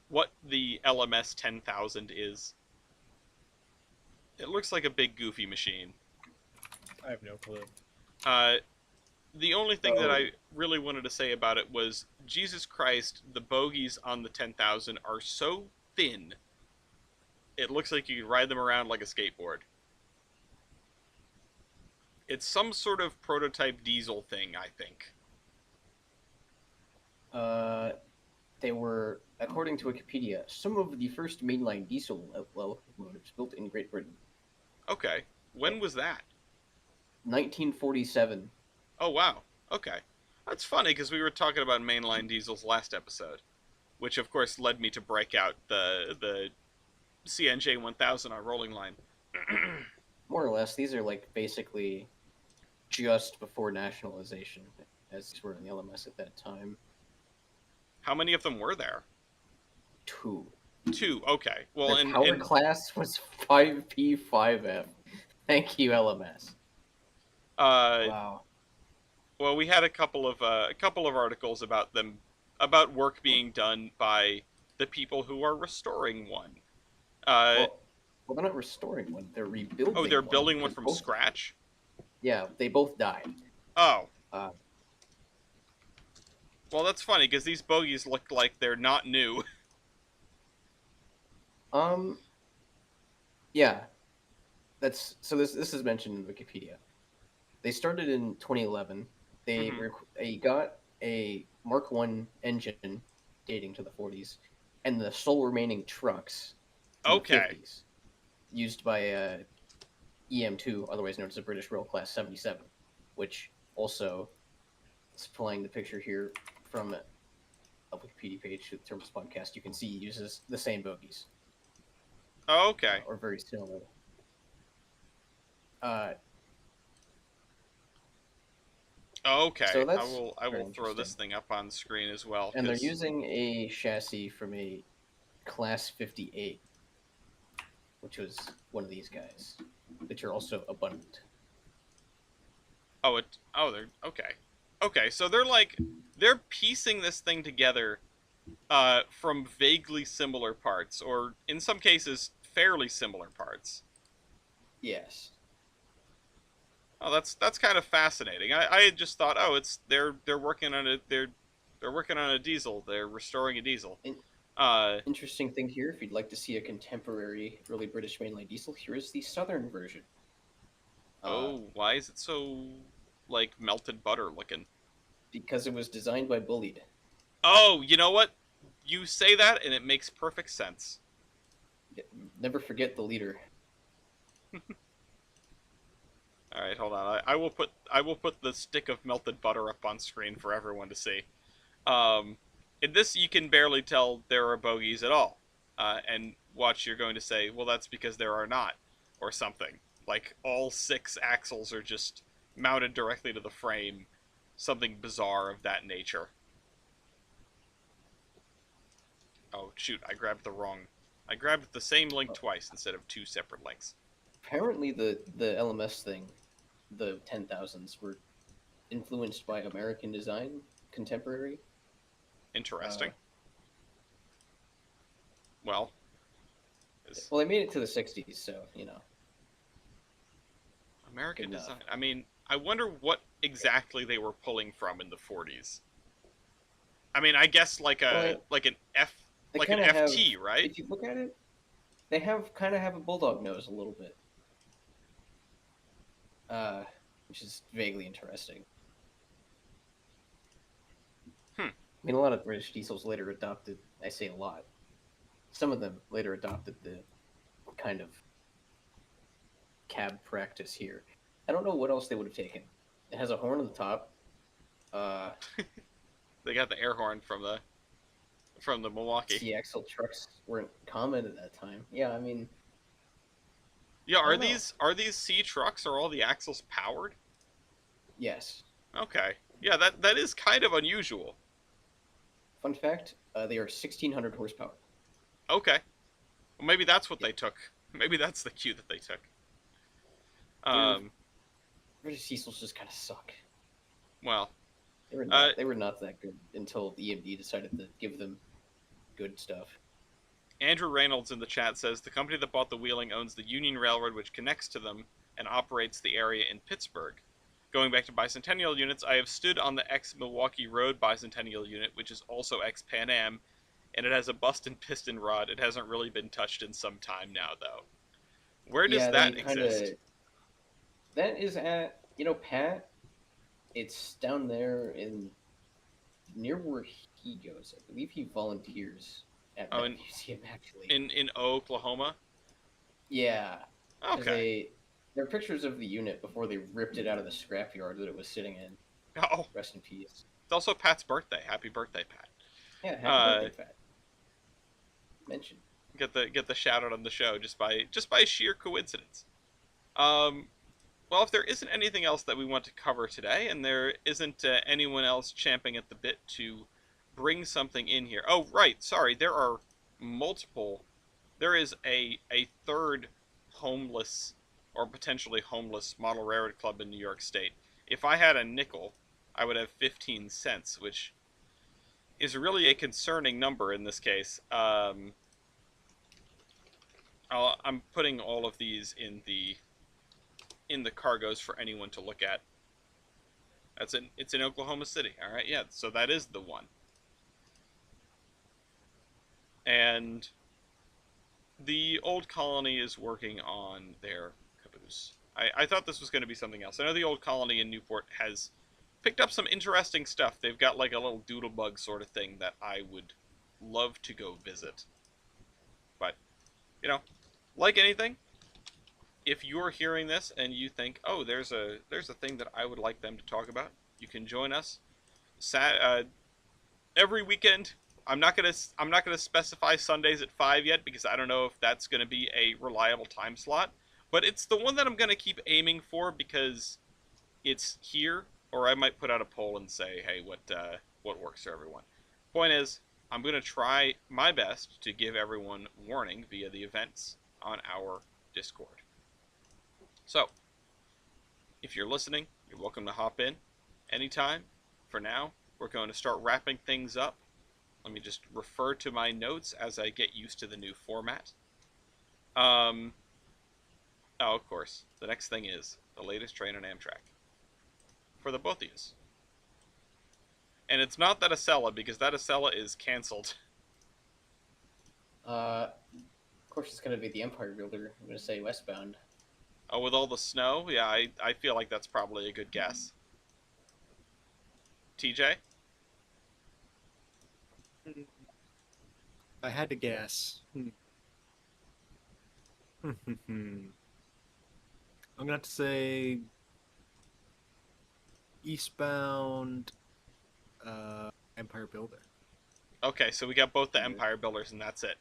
A: what the LMS 10,000 is? It looks like a big goofy machine.
B: I have no clue.
A: The only thing that
D: Oh.
A: I really wanted to say about it was, Jesus Christ, the bogies on the 10,000 are so thin, it looks like you could ride them around like a skateboard. It's some sort of prototype diesel thing, I think.
D: They were, according to Wikipedia, some of the first mainline diesel locomotives built in Great Britain.
A: Okay. When was that?
D: 1947.
A: Oh, wow. Okay. That's funny, because we were talking about mainline diesels last episode, which, of course, led me to break out the CNJ 1000 on Rolling Line.
D: More or less, these are like basically just before nationalization, as these were in the LMS at that time.
A: How many of them were there?
D: 2.
A: 2. Okay. Well,
D: Their power class was 5P5F. Thank you, LMS. Wow.
A: Well, we had a couple of articles about them, about work being done by the people who are restoring one.
D: Well, they're not restoring one; they're rebuilding.
A: Oh, they're building one
D: because
A: from
D: both-
A: scratch?
D: Yeah, they both died.
A: Oh.
D: Uh,
A: Well, that's funny, because these bogies look like they're not new.
D: Yeah, that's so. This is mentioned in Wikipedia. They started in 2011. They got a Mark I engine dating to the 40s, and the sole remaining trucks from
A: Okay.
D: the 50s, used by EM2, otherwise known as the British Rail Class 77, which also, supplying the picture here from a Wikipedia page to the Terminus podcast, you can see uses the same bogies,
A: Okay.
D: or very similar.
A: Okay.
D: So
A: I
D: that's
A: will
D: very
A: throw this
D: interesting.
A: thing up on screen as well.
D: And they're
A: 'cause-
D: using a chassis from a Class 58, which was one of these guys, which are also abundant.
A: they're okay. Okay, so they're piecing this thing together from vaguely similar parts, or in some cases fairly similar parts.
D: Yes.
A: Oh, that's kind of fascinating. I had just thought, oh, it's they're working on they're working on a diesel. They're restoring a diesel.
D: Interesting thing here, if you'd like to see a contemporary early British mainline diesel, here is the southern version.
A: Why is it so like melted butter looking?
D: Because it was designed by Bullied.
A: Oh, you know what? You say that, and it makes perfect sense.
D: Never forget the leader.
A: All right, hold on. I will put the stick of melted butter up on screen for everyone to see. In this, you can barely tell there are bogies at all. And watch, you're going to say, well, that's because there are not, or something. Like, all 6 axles are just mounted directly to the frame. Something bizarre of that nature. Oh, shoot, I grabbed the same link twice instead of 2 separate links.
D: Apparently the LMS thing, the 10,000s, were influenced by American design, contemporary.
A: Interesting. Well,
D: Well, they made it to the 60s, so, you know.
A: American
D: Good enough.
A: design. I mean, I wonder what exactly they were pulling from in the 40s. I mean, I guess like an F,
D: They
A: like an
D: kinda have-
A: FT, right?
D: If you look at it, they kind of have a bulldog nose a little bit. Which is vaguely interesting. I mean, a lot of British diesels later adopted, I say a lot, some of them later adopted the kind of cab practice here. I don't know what else they would have taken. It has a horn on the top.
A: They got the air horn from the Milwaukee.
D: C-axle trucks weren't common at that time. Yeah, I mean,
A: Yeah,
D: I don't know.
A: are these C trucks? Are all the axles powered?
D: yes.
A: Okay. Yeah, that is kind of unusual.
D: Fun fact: they are 1,600 horsepower.
A: Okay. Well, maybe that's what they took. Maybe that's the cue that they took.
D: British Cecils just kind of suck.
A: Well,
D: They were not that good until the EMD decided to give them good stuff.
A: Andrew Reynolds in the chat says the company that bought the Wheeling owns the Union Railroad, which connects to them and operates the area in Pittsburgh. Going back to bicentennial units, I have stood on the ex-Milwaukee Road bicentennial unit, which is also ex-Pan Am, and it has a bust and piston rod. It hasn't really been touched in some time now, though. Where does that exist?
D: That is at, Pat, it's down there in near where he goes. I believe he volunteers at that museum, actually.
A: In Oklahoma?
D: Yeah.
A: Okay.
D: There are pictures of the unit before they ripped it out of the scrapyard that it was sitting in.
A: Oh.
D: Rest in peace.
A: It's also Pat's birthday. Happy birthday, Pat.
D: Yeah, happy birthday, Pat. Mention.
A: Get the shout out on the show just by sheer coincidence. Well, if there isn't anything else that we want to cover today, and there isn't anyone else champing at the bit to bring something in here. Oh, right. Sorry, there are multiple. There is a third homeless or potentially homeless model railroad club in New York State. If I had a nickel, I would have 15 cents, which is really a concerning number in this case. I'm putting all of these in the cargoes for anyone to look at. It's in Oklahoma City. All right, yeah. So that is the one. And the Old Colony is working on their caboose. I thought this was going to be something else. I know the Old Colony in Newport has picked up some interesting stuff. They've got like a little doodlebug sort of thing that I would love to go visit. But, like anything, if you're hearing this and you think, oh, there's a thing that I would like them to talk about, you can join us. Every weekend. I'm not gonna specify Sundays at 5 yet because I don't know if that's gonna be a reliable time slot. But it's the one that I'm gonna keep aiming for because it's here. Or I might put out a poll and say, hey, what works for everyone. Point is, I'm gonna try my best to give everyone warning via the events on our Discord. So, if you're listening, you're welcome to hop in anytime. For now, we're going to start wrapping things up. Let me just refer to my notes as I get used to the new format. Oh, of course, the next thing is the latest train on Amtrak. For the both of you. And it's not that Acela, because that Acela is canceled.
D: Of course it's going to be the Empire Builder. I'm going to say westbound.
A: Oh, with all the snow? Yeah, I feel like that's probably a good guess. TJ?
B: I had to guess. I'm gonna have to say eastbound Empire Builder.
A: Okay, so we got both the Empire Builders, and that's it.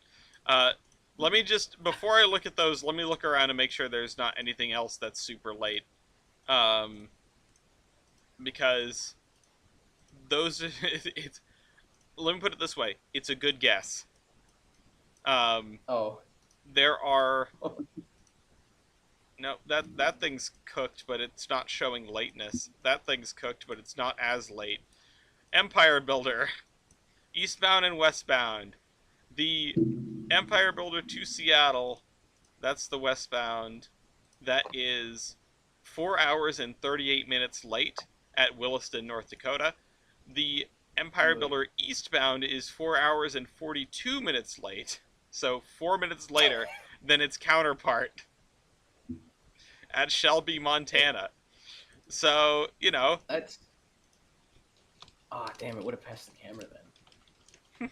A: Let me just, before I look at those, let me look around and make sure there's not anything else that's super late. Because those, let me put it this way, it's a good guess. There are... No, that thing's cooked, but it's not showing lateness. That thing's cooked, but it's not as late. Empire Builder. Eastbound and westbound. The Empire Builder to Seattle, that's the westbound. That is 4 hours and 38 minutes late at Williston, North Dakota. The Empire Builder eastbound is 4 hours and 42 minutes late. So 4 minutes later than its counterpart at Shelby, Montana. So,
D: That's... Ah, damn, it would have passed the camera then.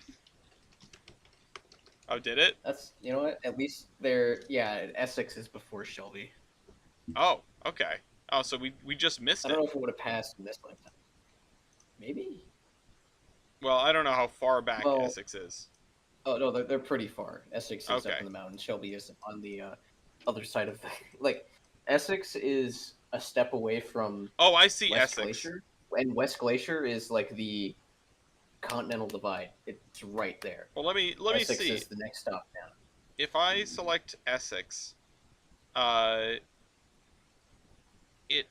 A: Oh, did it?
D: That's, what? At least Essex is before Shelby.
A: Oh, okay. Oh, so we just missed it.
D: I don't know if it would have passed in this lifetime. Maybe?
A: Well, I don't know how far back Essex is.
D: Oh, no, they're pretty far. Essex is up in the mountains. Shelby is on the other side of the... Like, Essex is a step away from...
A: Oh, I see
D: West
A: Essex.
D: Glacier. And West Glacier is, like, the Continental Divide. It's right there.
A: Well, let me
D: Essex
A: see.
D: is the next stop down.
A: If I select Essex, it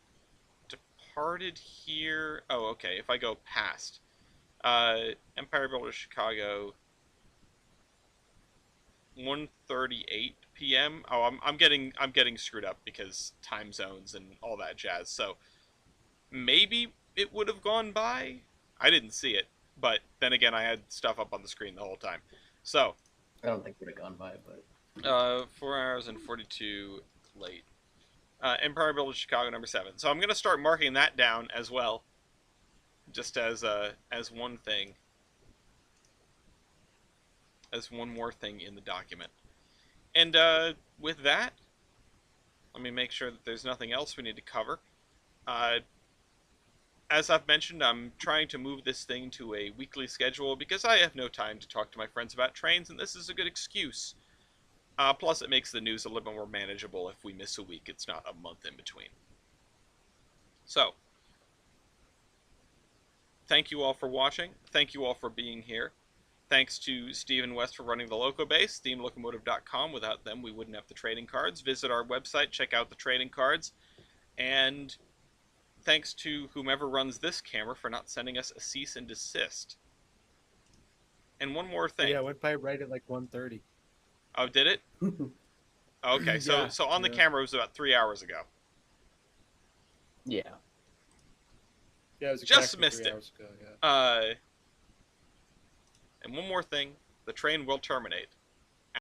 A: departed here. Oh, okay. If I go past, Empire Builder Chicago, 1:38 p.m. Oh, I'm getting screwed up because time zones and all that jazz. So maybe it would have gone by. I didn't see it, but then again, I had stuff up on the screen the whole time. So,
D: I don't think it would have gone by, but
A: 4 hours and 42 late. Empire Builder Chicago number 7. So I'm gonna start marking that down as well, just as one thing, as one more thing in the document. And with that, let me make sure that there's nothing else we need to cover. As I've mentioned, I'm trying to move this thing to a weekly schedule because I have no time to talk to my friends about trains, and this is a good excuse. Plus, it makes the news a little bit more manageable if we miss a week. It's not a month in between. So, thank you all for watching. Thank you all for being here. Thanks to Steve and Wes for running the loco base, themelocomotive.com. Without them, we wouldn't have the trading cards. Visit our website, check out the trading cards. And thanks to whomever runs this camera for not sending us a cease and desist. And one more thing.
B: Yeah, it went by right at like 1:30.
A: Oh, did it? Okay, so
B: Yeah,
A: so on the
B: yeah.
A: camera it was about 3 hours ago.
D: yeah.
B: Yeah, it was
A: Just
B: exactly
A: missed
B: 3
A: it.
B: hours ago, yeah.
A: And one more thing, the train will terminate.